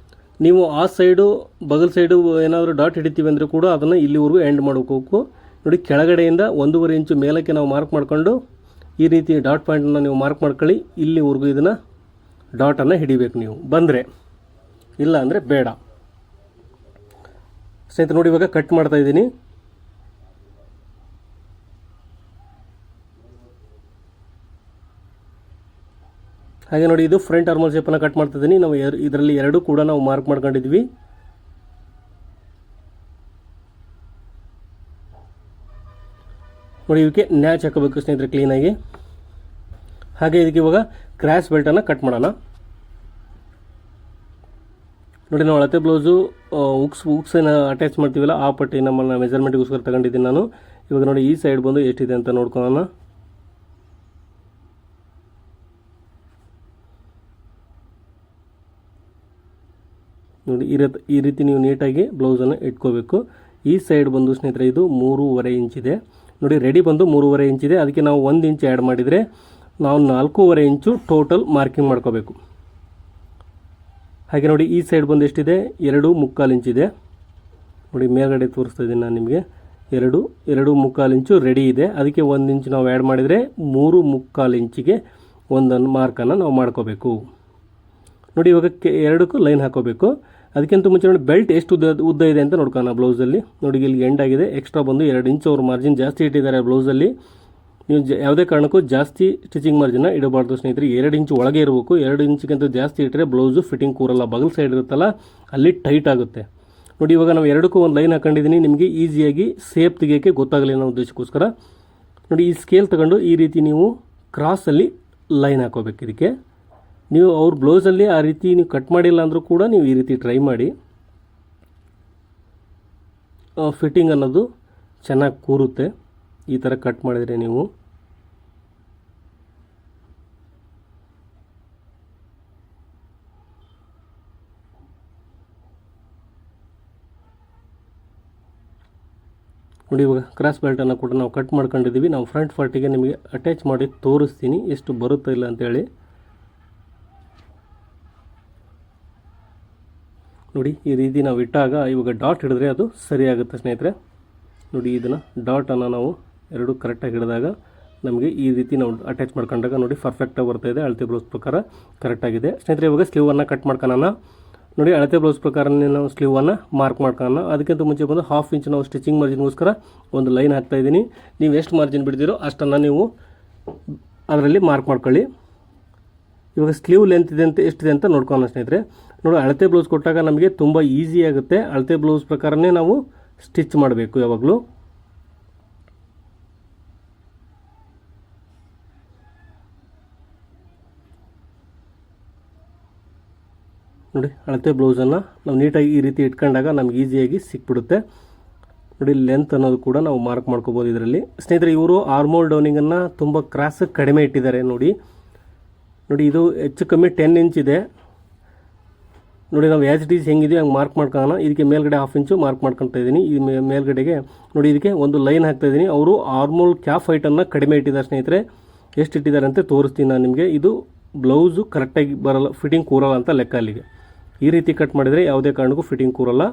ನೀವು ಆ ಸೈಡು ಬಗಲ್ ಸೈಡು ಏನಾದರೂ ಡಾಟ್ ಹಿಡಿತೀವಿ ಅಂದರೆ ಕೂಡ ಅದನ್ನು ಇಲ್ಲಿವರೆಗೂ ಎಂಡ್ ಮಾಡ್ಕೋಬೇಕು ನೋಡಿ. ಕೆಳಗಡೆಯಿಂದ 1.5 ಇಂಚು ಮೇಲಕ್ಕೆ ನಾವು ಮಾರ್ಕ್ ಮಾಡಿಕೊಂಡು ಈ ರೀತಿ ಡಾಟ್ ಪಾಯಿಂಟನ್ನು ನೀವು ಮಾರ್ಕ್ ಮಾಡ್ಕೊಳ್ಳಿ. ಇಲ್ಲಿವರೆಗೂ ಇದನ್ನು ಡಾಟನ್ನು ಹಿಡಿಬೇಕು ನೀವು ಬಂದರೆ, ಇಲ್ಲ ಅಂದರೆ ಬೇಡ ಸ್ನೇಹಿತರೆ. ನೋಡಿ ಇವಾಗ ಕಟ್ ಮಾಡ್ತಾ ಇದ್ದೀನಿ. ಹಾಗೆ ನೋಡಿ ಇದು ಫ್ರಂಟ್ ಆರ್ಮಲ್ ಶೇಪನ್ನು ಕಟ್ ಮಾಡ್ತಾ ಇದ್ದೀನಿ. ನಾವು ಇದರಲ್ಲಿ 2 ಕೂಡ ನಾವು ಮಾರ್ಕ್ ಮಾಡ್ಕೊಂಡಿದ್ವಿ ನೋಡಿ ಇದಕ್ಕೆ ನ್ಯಾಚ್ ಹಾಕೋಬೇಕು ಸ್ನೇಹಿತರೆ ಕ್ಲೀನಾಗಿ. ಹಾಗೆ ಇದಕ್ಕೆ ಇವಾಗ ಕ್ರಾಸ್ ಬೆಲ್ಟನ್ನು ಕಟ್ ಮಾಡೋಣ. ನೋಡಿ ನಾವು ಅಳತೆ ಬ್ಲೌಸು ಉಕ್ಸನ್ನು ಅಟ್ಯಾಚ್ ಮಾಡ್ತೀವಲ್ಲ ಆ ಪಟ್ಟಿ ನಮ್ಮನ್ನು ಮೆಜರ್ಮೆಂಟ್ಗೋಸ್ಕರ ತಗೊಂಡಿದ್ದೀನಿ ನಾನು. ಇವಾಗ ನೋಡಿ ಈ ಸೈಡ್ ಬಂದು ಎಷ್ಟಿದೆ ಅಂತ ನೋಡ್ಕೊಳ್ಳೋಣ. ನೋಡಿ ಈ ರೀತಿ ನೀವು ನೀಟಾಗಿ ಬ್ಲೌಸನ್ನು ಇಟ್ಕೋಬೇಕು. ಈ ಸೈಡ್ ಬಂದು ಸ್ನೇಹಿತರೆ ಇದು 3.5 ಇಂಚಿದೆ. ನೋಡಿ ರೆಡಿ ಬಂದು 3.5 ಇಂಚಿದೆ. ಅದಕ್ಕೆ ನಾವು 1 ಇಂಚ್ ಆ್ಯಡ್ ಮಾಡಿದರೆ ನಾವು 4.5 ಇಂಚು ಟೋಟಲ್ ಮಾರ್ಕಿಂಗ್ ಮಾಡ್ಕೋಬೇಕು. ಹಾಗೆ ನೋಡಿ ಈ ಸೈಡ್ ಬಂದು ಎಷ್ಟಿದೆ 2.25 ಇಂಚಿದೆ. ನೋಡಿ ಮೇಲ್ಗಡೆ ತೋರಿಸ್ತಾ ಇದ್ದೀನಿ ನಾನು ನಿಮಗೆ. 2.25 ಇಂಚು ರೆಡಿ ಇದೆ. ಅದಕ್ಕೆ 1 ಇಂಚ್ ನಾವು ಆ್ಯಡ್ ಮಾಡಿದರೆ 3.25 ಇಂಚಿಗೆ ಒಂದನ್ನು ಮಾರ್ಕನ್ನು ನಾವು ಮಾಡ್ಕೋಬೇಕು. ನೋಡಿ ಇವಾಗ ಎರಡಕ್ಕೂ ಲೈನ್ ಹಾಕೋಬೇಕು. ಅದಕ್ಕಿಂತ ಮುಂಚೆ ನೋಡಿ ಬೆಲ್ಟ್ ಎಷ್ಟು ಉದ್ದ ಇದೆ ಅಂತ ನೋಡ್ಕೊಳ್ಳೋಣ ಬ್ಲೌಸಲ್ಲಿ. ನೋಡಿ ಇಲ್ಲಿ ಎಂಡ್ ಆಗಿದೆ. ಎಕ್ಸ್ಟ್ರಾ ಬಂದು 2 ಇಂಚ್ ಅವ್ರು ಮಾರ್ಜಿನ್ ಜಾಸ್ತಿ ಇಟ್ಟಿದ್ದಾರೆ ಬ್ಲೌಸಲ್ಲಿ. ನೀವು ಯಾವುದೇ ಕಾರಣಕ್ಕೂ ಜಾಸ್ತಿ ಸ್ಟಿಚಿಂಗ್ ಮಾರ್ಜಿನ ಇಡಬಾರ್ದು ಸ್ನೇಹಿತರೆ. 2 ಇಂಚ್ ಒಳಗೆ ಇರಬೇಕು. 2 ಇಂಚಿಗಿಂತ ಜಾಸ್ತಿ ಇಟ್ಟರೆ ಬ್ಲೌಸು ಫಿಟ್ಟಿಂಗ್ ಕೂರಲ್ಲ. ಬಗಲ್ ಸೈಡ್ ಇರುತ್ತಲ್ಲ ಅಲ್ಲಿ ಟೈಟ್ ಆಗುತ್ತೆ. ನೋಡಿ ಇವಾಗ ನಾವು ಎರಡಕ್ಕೂ ಒಂದು ಲೈನ್ ಹಾಕೊಂಡಿದ್ದೀನಿ. ನಿಮಗೆ ಈಸಿಯಾಗಿ ಸೇಪ್ ತೆಗಿಯೋಕ್ಕೆ ಗೊತ್ತಾಗಲಿ ಅನ್ನೋ ಉದ್ದೇಶಕ್ಕೋಸ್ಕರ. ನೋಡಿ ಈ ಸ್ಕೇಲ್ ತಗೊಂಡು ಈ ರೀತಿ ನೀವು ಕ್ರಾಸಲ್ಲಿ ಲೈನ್ ಹಾಕೋಬೇಕು. ಇದಕ್ಕೆ ನೀವು ಅವ್ರ ಬ್ಲೌಸಲ್ಲಿ ಆ ರೀತಿ ನೀವು ಕಟ್ ಮಾಡಿಲ್ಲ ಅಂದರೂ ಕೂಡ ನೀವು ಈ ರೀತಿ ಟ್ರೈ ಮಾಡಿ. ಫಿಟ್ಟಿಂಗ್ ಅನ್ನೋದು ಚೆನ್ನಾಗಿ ಕೂರುತ್ತೆ ಈ ಥರ ಕಟ್ ಮಾಡಿದರೆ ನೀವು. ನೋಡಿ ಇವಾಗ ಕ್ರಾಸ್ ಬೆಲ್ಟನ್ನು ಕೂಡ ನಾವು ಕಟ್ ಮಾಡ್ಕೊಂಡಿದ್ದೀವಿ. ನಾವು ಫ್ರಂಟ್ ಪಾರ್ಟಿಗೆ ನಿಮಗೆ ಅಟ್ಯಾಚ್ ಮಾಡಿ ತೋರಿಸ್ತೀನಿ ಎಷ್ಟು ಬರುತ್ತಾ ಇಲ್ಲ ಅಂತೇಳಿ. ನೋಡಿ ಈ ರೀತಿ ನಾವು ಇಟ್ಟಾಗ ಇವಾಗ ಡಾಟ್ ಹಿಡಿದ್ರೆ ಅದು ಸರಿಯಾಗುತ್ತೆ ಸ್ನೇಹಿತರೆ. ನೋಡಿ ಇದನ್ನು ಡಾಟನ್ನು ನಾವು ಎರಡು ಕರೆಕ್ಟಾಗಿ ಹಿಡಿದಾಗ ನಮಗೆ ಈ ರೀತಿ ನಾವು ಅಟ್ಯಾಚ್ ಮಾಡ್ಕೊಂಡಾಗ ನೋಡಿ ಪರ್ಫೆಕ್ಟಾಗಿ ಬರ್ತಾಯಿದೆ. ಅಳತೆ ಬ್ಲೌಸ್ ಪ್ರಕಾರ ಕರೆಕ್ಟಾಗಿದೆ ಸ್ನೇಹಿತರೆ. ಇವಾಗ ಸ್ಲೀವನ್ನು ಕಟ್ ಮಾಡ್ಕೊಳ್ಳೋಣ. ನೋಡಿ ಅಳತೆ ಬ್ಲೌಸ್ ಪ್ರಕಾರನೇ ನಾವು ಸ್ಲೀವನ್ನು ಮಾರ್ಕ್ ಮಾಡ್ಕೊಳ್ಳೋಣ. ಅದಕ್ಕಿಂತ ಮುಂಚೆ ಬಂದು 1/2 ಇಂಚ್ ನಾವು ಸ್ಟಿಚಿಂಗ್ ಮಾರ್ಜಿನ್ಗೋಸ್ಕರ ಒಂದು ಲೈನ್ ಹಾಕ್ತಾಯಿದ್ದೀನಿ. ನೀವು ಎಷ್ಟು ಮಾರ್ಜಿನ್ ಬಿಡ್ತೀರೋ ಅಷ್ಟನ್ನು ನೀವು ಅದರಲ್ಲಿ ಮಾರ್ಕ್ ಮಾಡ್ಕೊಳ್ಳಿ. ಇವಾಗ ಸ್ಲೀವ್ ಲೆಂತ್ ಇದೆ ಅಂತ ಎಷ್ಟಿದೆ ಅಂತ ನೋಡ್ಕೊಳ್ಳೋಣ ಸ್ನೇಹಿತರೆ. ನೋಡಿ ಅಳತೆ ಬ್ಲೌಸ್ ಕೊಟ್ಟಾಗ ನಮಗೆ ತುಂಬ ಈಸಿ ಆಗುತ್ತೆ. ಅಳತೆ ಬ್ಲೌಸ್ ಪ್ರಕಾರನೇ ನಾವು ಸ್ಟಿಚ್ ಮಾಡಬೇಕು ಯಾವಾಗಲೂ. ನೋಡಿ ಅಳತೆ ಬ್ಲೌಸನ್ನು ನಾವು ನೀಟಾಗಿ ಈ ರೀತಿ ಇಟ್ಕೊಂಡಾಗ ನಮ್ಗೆ ಈಸಿಯಾಗಿ ಸಿಕ್ಬಿಡುತ್ತೆ. ನೋಡಿ ಲೆಂತ್ ಅನ್ನೋದು ಕೂಡ ನಾವು ಮಾರ್ಕ್ ಮಾಡ್ಕೋಬೋದು ಇದರಲ್ಲಿ ಸ್ನೇಹಿತರೆ. ಇವರು ಆರ್ಮೋಲ್ ಡೌನಿಂಗನ್ನು ತುಂಬ ಕ್ರಾಸ್ ಕಡಿಮೆ ಇಟ್ಟಿದ್ದಾರೆ. ನೋಡಿ ಇದು ಹೆಚ್ಚು ಕಮ್ಮಿ 10 ಇಂಚ್ ಇದೆ. ನೋಡಿ ನಾವು ಆ್ಯಸ್ ಇಟ್ ಈಸ್ ಹೆಂಗಿದೆಯೋ ಹಂಗೆ ಮಾರ್ಕ್ ಮಾಡ್ಕೊಳ್ಳೋಣ. ಇದಕ್ಕೆ ಮೇಲ್ಗಡೆ 1/2 ಇಂಚು ಮಾರ್ಕ್ ಮಾಡ್ಕೊತಾ ಇದ್ದೀನಿ. ಇದು ಮೇಲ್ಗಡೆಗೆ ನೋಡಿ ಇದಕ್ಕೆ ಒಂದು ಲೈನ್ ಹಾಕ್ತಾಯಿದ್ದೀನಿ. ಅವರು ಆರ್ಮೋಲ್ ಕ್ಯಾಫ್ ಹೈಟನ್ನು ಕಡಿಮೆ ಇಟ್ಟಿದ್ದಾರೆ ಸ್ನೇಹಿತರೆ. ಎಷ್ಟು ಇಟ್ಟಿದ್ದಾರೆ ಅಂತ ತೋರಿಸ್ತೀನಿ ನಾನು ನಿಮಗೆ. ಇದು ಬ್ಲೌಸು ಕರೆಕ್ಟಾಗಿ ಬರಲ್ಲ, ಫಿಟ್ಟಿಂಗ್ ಕೂರಲ್ಲ ಅಂತ ಲೆಕ್ಕ ಅಲ್ಲಿಗೆ. ಈ ರೀತಿ ಕಟ್ ಮಾಡಿದರೆ ಯಾವುದೇ ಕಾರಣಕ್ಕೂ ಫಿಟ್ಟಿಂಗ್ ಕೂರಲ್ಲ.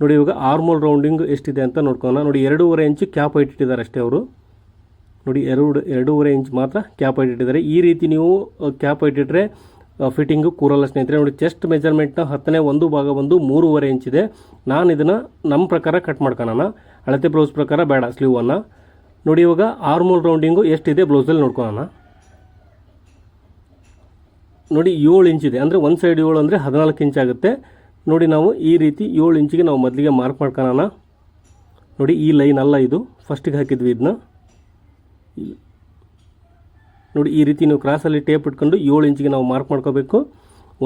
ನೋಡಿ ಇವಾಗ ಆರ್ಮೋಲ್ ರೌಂಡಿಂಗ್ ಎಷ್ಟಿದೆ ಅಂತ ನೋಡ್ಕೊಳ್ಳೋಣ. ನೋಡಿ 2.5 ಇಂಚು ಕ್ಯಾಪ್ ಹೈಟ್ ಇಟ್ಟಿದ್ದಾರೆ ಅಷ್ಟೇ ಅವರು. ನೋಡಿ 2.5 ಇಂಚ್ ಮಾತ್ರ ಕ್ಯಾಪ್ ಹೈಟ್ ಇಟ್ಟಿದ್ದಾರೆ. ಈ ರೀತಿ ನೀವು ಕ್ಯಾಪ್ ಹೈಟ್ ಇಟ್ಟರೆ ಫಿಟ್ಟಿಂಗು ಕೂರಲ್ಲ ಸ್ನೇಹಿತರೆ. ನೋಡಿ ಚೆಸ್ಟ್ ಮೆಜರ್ಮೆಂಟ್ನ 10ನೇ 1 ಭಾಗ ಬಂದು 3.5 ಇಂಚಿದೆ. ನಾನು ಇದನ್ನು ನಮ್ಮ ಪ್ರಕಾರ ಕಟ್ ಮಾಡ್ಕೊಳ್ಳೋಣ. ಅಳತೆ ಬ್ಲೌಸ್ ಪ್ರಕಾರ ಬೇಡ ಸ್ಲೀವನ್ನು. ನೋಡಿ ಇವಾಗ ಆರ್ಮೋಲ್ ರೌಂಡಿಂಗು ಎಷ್ಟಿದೆ ಬ್ಲೌಸಲ್ಲಿ ನೋಡ್ಕೊಳ್ಳೋಣ. ನೋಡಿ 7 ಇಂಚಿದೆ. ಅಂದರೆ ಒಂದು ಸೈಡ್ 7 ಅಂದರೆ 14 ಇಂಚ್ ಆಗುತ್ತೆ. ನೋಡಿ ನಾವು ಈ ರೀತಿ 7 ಇಂಚಿಗೆ ನಾವು ಮೊದಲಿಗೆ ಮಾರ್ಕ್ ಮಾಡ್ಕೊಳ್ಳೋಣ. ನೋಡಿ ಈ ಲೈನ್ ಅಲ್ಲ ಇದು, ಫಸ್ಟಿಗೆ ಹಾಕಿದ್ವಿ ಇದನ್ನ. ನೋಡಿ ಈ ರೀತಿ ನೀವು ಕ್ರಾಸಲ್ಲಿ ಟೇಪ್ ಇಟ್ಕೊಂಡು 7 ಇಂಚಿಗೆ ನಾವು ಮಾರ್ಕ್ ಮಾಡ್ಕೋಬೇಕು.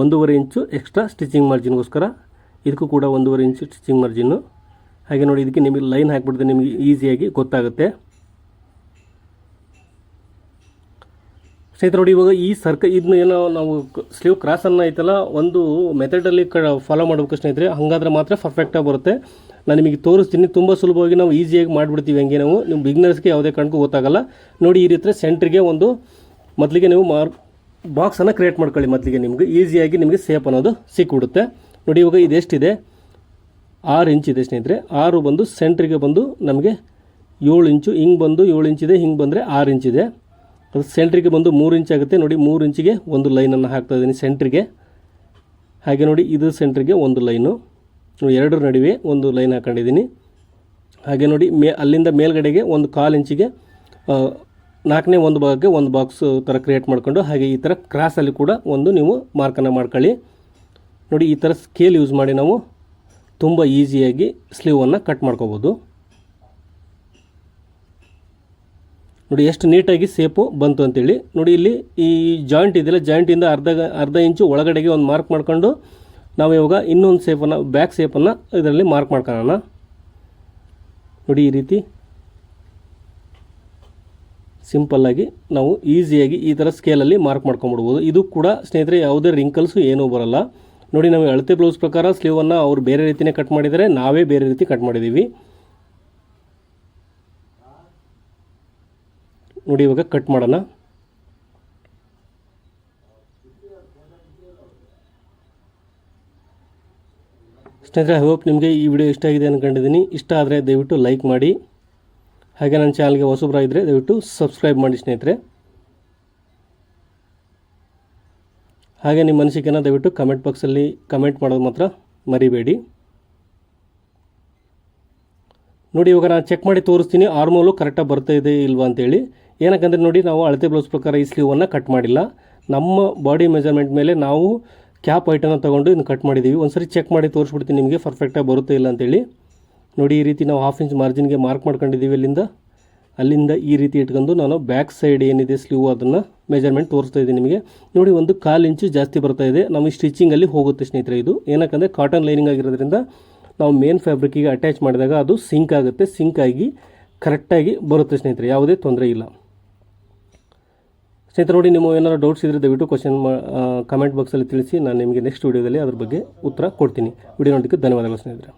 1.5 ಇಂಚು ಎಕ್ಸ್ಟ್ರಾ ಸ್ಟಿಚಿಂಗ್ ಮಾರ್ಜಿನ್ಗೋಸ್ಕರ. ಇದಕ್ಕೂ ಕೂಡ 1.5 ಇಂಚು ಸ್ಟಿಚಿಂಗ್ ಮಾರ್ಜಿನ್ನು. ಹಾಗೆ ನೋಡಿ ಇದಕ್ಕೆ ನಿಮಗೆ ಲೈನ್ ಹಾಕಿಬಿಡ್ದೆ ನಿಮಗೆ ಈಸಿಯಾಗಿ ಗೊತ್ತಾಗುತ್ತೆ ಸ್ನೇಹಿತರೆ. ನೋಡಿ ಇವಾಗ ಈ ಇದನ್ನ ಏನೋ ನಾವು ಸ್ಲೀವ್ ಕ್ರಾಸನ್ನು ಐತಲ್ಲ ಒಂದು ಮೆಥಡಲ್ಲಿ ಫಾಲೋ ಮಾಡಬೇಕು ಸ್ನೇಹಿತರೆ. ಹಾಗಾದ್ರೆ ಮಾತ್ರ ಪರ್ಫೆಕ್ಟಾಗಿ ಬರುತ್ತೆ. ನಾನು ನಿಮಗೆ ತೋರಿಸ್ತೀನಿ. ತುಂಬ ಸುಲಭವಾಗಿ ನಾವು ಈಸಿಯಾಗಿ ಮಾಡಿಬಿಡ್ತೀವಿ. ಹಂಗೆ ನಾವು ನಿಮ್ಮ ಬಿಗ್ನರ್ಸ್ಗೆ ಯಾವುದೇ ಕಾರಣಕ್ಕೂ ಗೊತ್ತಾಗಲ್ಲ. ನೋಡಿ ಈ ರೀತಿ ಸೆಂಟ್ರಿಗೆ ಒಂದು ಮೊದಲಿಗೆ ನೀವು ಬಾಕ್ಸನ್ನು ಕ್ರಿಯೇಟ್ ಮಾಡ್ಕೊಳ್ಳಿ. ಮೊದಲಿಗೆ ನಿಮಗೆ ಈಸಿಯಾಗಿ ನಿಮಗೆ ಸೇಪ್ ಅನ್ನೋದು ಸಿಕ್ಬಿಡುತ್ತೆ. ನೋಡಿ ಇವಾಗ ಇದೆಷ್ಟಿದೆ 6 ಇಂಚ್ ಇದೆ ಸ್ನೇಹಿತರೆ. 6 ಬಂದು ಸೆಂಟ್ರಿಗೆ ಬಂದು ನಮಗೆ 7 ಇಂಚು. ಹಿಂಗೆ ಬಂದು 7 ಇಂಚಿದೆ. ಹಿಂಗೆ ಬಂದರೆ 6 ಇಂಚಿದೆ. ಅದು ಸೆಂಟ್ರಿಗೆ ಬಂದು 3 ಇಂಚ್ ಆಗುತ್ತೆ. ನೋಡಿ 3 ಇಂಚಿಗೆ ಒಂದು ಲೈನನ್ನು ಹಾಕ್ತಾ ಇದ್ದೀನಿ ಸೆಂಟ್ರಿಗೆ. ಹಾಗೆ ನೋಡಿ ಇದು ಸೆಂಟ್ರಿಗೆ ಒಂದು ಲೈನು. ಎರಡರ ನಡುವೆ ಒಂದು ಲೈನ್ ಹಾಕೊಂಡಿದ್ದೀನಿ. ಹಾಗೆ ನೋಡಿ ಅಲ್ಲಿಂದ ಮೇಲ್ಗಡೆಗೆ ಒಂದು 1/4 ಇಂಚಿಗೆ 4ನೇ 1 ಭಾಗಕ್ಕೆ ಒಂದು ಬಾಕ್ಸ್ ಥರ ಕ್ರಿಯೇಟ್ ಮಾಡಿಕೊಂಡು ಹಾಗೆ ಈ ಥರ ಕ್ರಾಸಲ್ಲಿ ಕೂಡ ಒಂದು ನೀವು ಮಾರ್ಕನ್ನು ಮಾಡ್ಕೊಳ್ಳಿ. ನೋಡಿ ಈ ಥರ ಸ್ಕೇಲ್ ಯೂಸ್ ಮಾಡಿ ನಾವು ತುಂಬ ಈಸಿಯಾಗಿ ಸ್ಲೀವನ್ನು ಕಟ್ ಮಾಡ್ಕೋಬೋದು. ನೋಡಿ ಎಷ್ಟು ನೀಟಾಗಿ ಸೇಪು ಬಂತು ಅಂತೇಳಿ. ನೋಡಿ ಇಲ್ಲಿ ಈ ಜಾಯಿಂಟ್ ಇದೆಯಲ್ಲ, ಜಾಯಿಂಟಿಂದ ಅರ್ಧ ಇಂಚು ಒಳಗಡೆಗೆ ಒಂದು ಮಾರ್ಕ್ ಮಾಡ್ಕೊಂಡು ನಾವು ಇವಾಗ ಇನ್ನೊಂದು ಸೇಪನ್ನು ಬ್ಯಾಕ್ ಸೇಪನ್ನು ಇದರಲ್ಲಿ ಮಾರ್ಕ್ ಮಾಡ್ಕೊಳ್ಳೋಣ. ನೋಡಿ ಈ ರೀತಿ ಸಿಂಪಲ್ಲಾಗಿ ನಾವು ಈಸಿಯಾಗಿ ಈ ಥರ ಸ್ಕೇಲಲ್ಲಿ ಮಾರ್ಕ್ ಮಾಡ್ಕೊಂಬಿಡ್ಬೋದು. ಇದು ಕೂಡ ಸ್ನೇಹಿತರೆ ಯಾವುದೇ ರಿಂಕಲ್ಸು ಏನೂ ಬರಲ್ಲ. ನೋಡಿ ನಾವು ಅಳತೆ ಬ್ಲೌಸ್ ಪ್ರಕಾರ ಸ್ಲೀವನ್ನು ಅವ್ರು ಬೇರೆ ರೀತಿಯೇ ಕಟ್ ಮಾಡಿದರೆ, ನಾವೇ ಬೇರೆ ರೀತಿ ಕಟ್ ಮಾಡಿದ್ದೀವಿ. ನೋಡಿ ಇವಾಗ ಕಟ್ ಮಾಡೋಣ. ಸ್ನೇಹಿತರೆ, ಐ ಹೋಪ್ ನಿಮಗೆ ಈ ವಿಡಿಯೋ ಇಷ್ಟ ಆಗಿದೆ ಅಂದ್ಕೊಂಡಿದ್ದೀನಿ. ಇಷ್ಟ ಆದರೆ ದಯವಿಟ್ಟು ಲೈಕ್ ಮಾಡಿ. ಹಾಗೆ ನನ್ನ ಚಾನಲ್ಗೆ ಹೊಸಬರಾಗಿದ್ದರೆ ದಯವಿಟ್ಟು ಸಬ್ಸ್ಕ್ರೈಬ್ ಮಾಡಿ ಸ್ನೇಹಿತರೆ. ಹಾಗೆ ನಿಮ್ಮ ಅನಿಸಿಕೆನ ದಯವಿಟ್ಟು ಕಮೆಂಟ್ ಬಾಕ್ಸಲ್ಲಿ ಕಮೆಂಟ್ ಮಾಡೋದು ಮಾತ್ರ ಮರಿಬೇಡಿ. ನೋಡಿ ಇವಾಗ ನಾನು ಚೆಕ್ ಮಾಡಿ ತೋರಿಸ್ತೀನಿ ಆರ್ಮೋಲು ಕರೆಕ್ಟಾಗಿ ಬರ್ತಾ ಇದೆ ಇಲ್ವಾ ಅಂತೇಳಿ. ಏನಕ್ಕಂದರೆ ನೋಡಿ ನಾವು ಅಳತೆ ಬ್ಲೌಸ್ ಪ್ರಕಾರ ಈ ಸ್ಲೀವನ್ನು ಕಟ್ ಮಾಡಿಲ್ಲ. ನಮ್ಮ ಬಾಡಿ ಮೆಜರ್ಮೆಂಟ್ ಮೇಲೆ ನಾವು ಕ್ಯಾಪ್ ಹೈಟನ್ನು ತೊಗೊಂಡು ಇದನ್ನು ಕಟ್ ಮಾಡಿದ್ದೀವಿ. ಒಂದ್ಸರಿ ಚೆಕ್ ಮಾಡಿ ತೋರಿಸ್ಬಿಡ್ತೀನಿ ನಿಮಗೆ ಪರ್ಫೆಕ್ಟಾಗಿ ಬರುತ್ತೆ ಇಲ್ಲ ಅಂತೇಳಿ. ನೋಡಿ ಈ ರೀತಿ ನಾವು 1/2 ಇಂಚ್ ಮಾರ್ಜಿನ್ಗೆ ಮಾರ್ಕ್ ಮಾಡ್ಕೊಂಡಿದ್ದೀವಿ. ಅಲ್ಲಿಂದ ಈ ರೀತಿ ಇಟ್ಕೊಂಡು ನಾನು ಬ್ಯಾಕ್ ಸೈಡ್ ಏನಿದೆ ಸ್ಲೀವ್ ಅದನ್ನು ಮೆಜರ್ಮೆಂಟ್ ತೋರಿಸ್ತಾ ಇದ್ದೀನಿ ನಿಮಗೆ. ನೋಡಿ 1/4 ಇಂಚು ಜಾಸ್ತಿ ಬರ್ತಾ ಇದೆ. ನಮ್ಮ ಸ್ಟಿಚಿಂಗಲ್ಲಿ ಹೋಗುತ್ತೆ ಸ್ನೇಹಿತರೆ ಇದು. ಏನಕ್ಕಂದರೆ ಕಾಟನ್ ಲೈನಿಂಗ್ ಆಗಿರೋದ್ರಿಂದ ನಾವು ಮೇನ್ ಫ್ಯಾಬ್ರಿಕ್ಕಿಗೆ ಅಟ್ಯಾಚ್ ಮಾಡಿದಾಗ ಅದು ಸಿಂಕ್ ಆಗುತ್ತೆ. ಸಿಂಕ್ ಆಗಿ ಕರೆಕ್ಟಾಗಿ ಬರುತ್ತೆ ಸ್ನೇಹಿತರೆ, ಯಾವುದೇ ತೊಂದರೆ ಇಲ್ಲ. ಸ್ನೇಹಿತರೆ ನೋಡಿ, ನಿಮ್ಮ ಏನಾದರೂ ಡೌಟ್ಸ್ ಇದ್ದರೆ ದಯವಿಟ್ಟು ಕಮೆಂಟ್ ಬಾಕ್ಸಲ್ಲಿ ತಿಳಿಸಿ. ನಾನು ನಿಮಗೆ ನೆಕ್ಸ್ಟ್ ವೀಡಿಯೋದಲ್ಲಿ ಅದ್ರ ಬಗ್ಗೆ ಉತ್ತರ ಕೊಡ್ತೀನಿ. ವಿಡಿಯೋ ನೋಡೋದಕ್ಕೆ ಧನ್ಯವಾದಗಳು ಸ್ನೇಹಿತರೆ.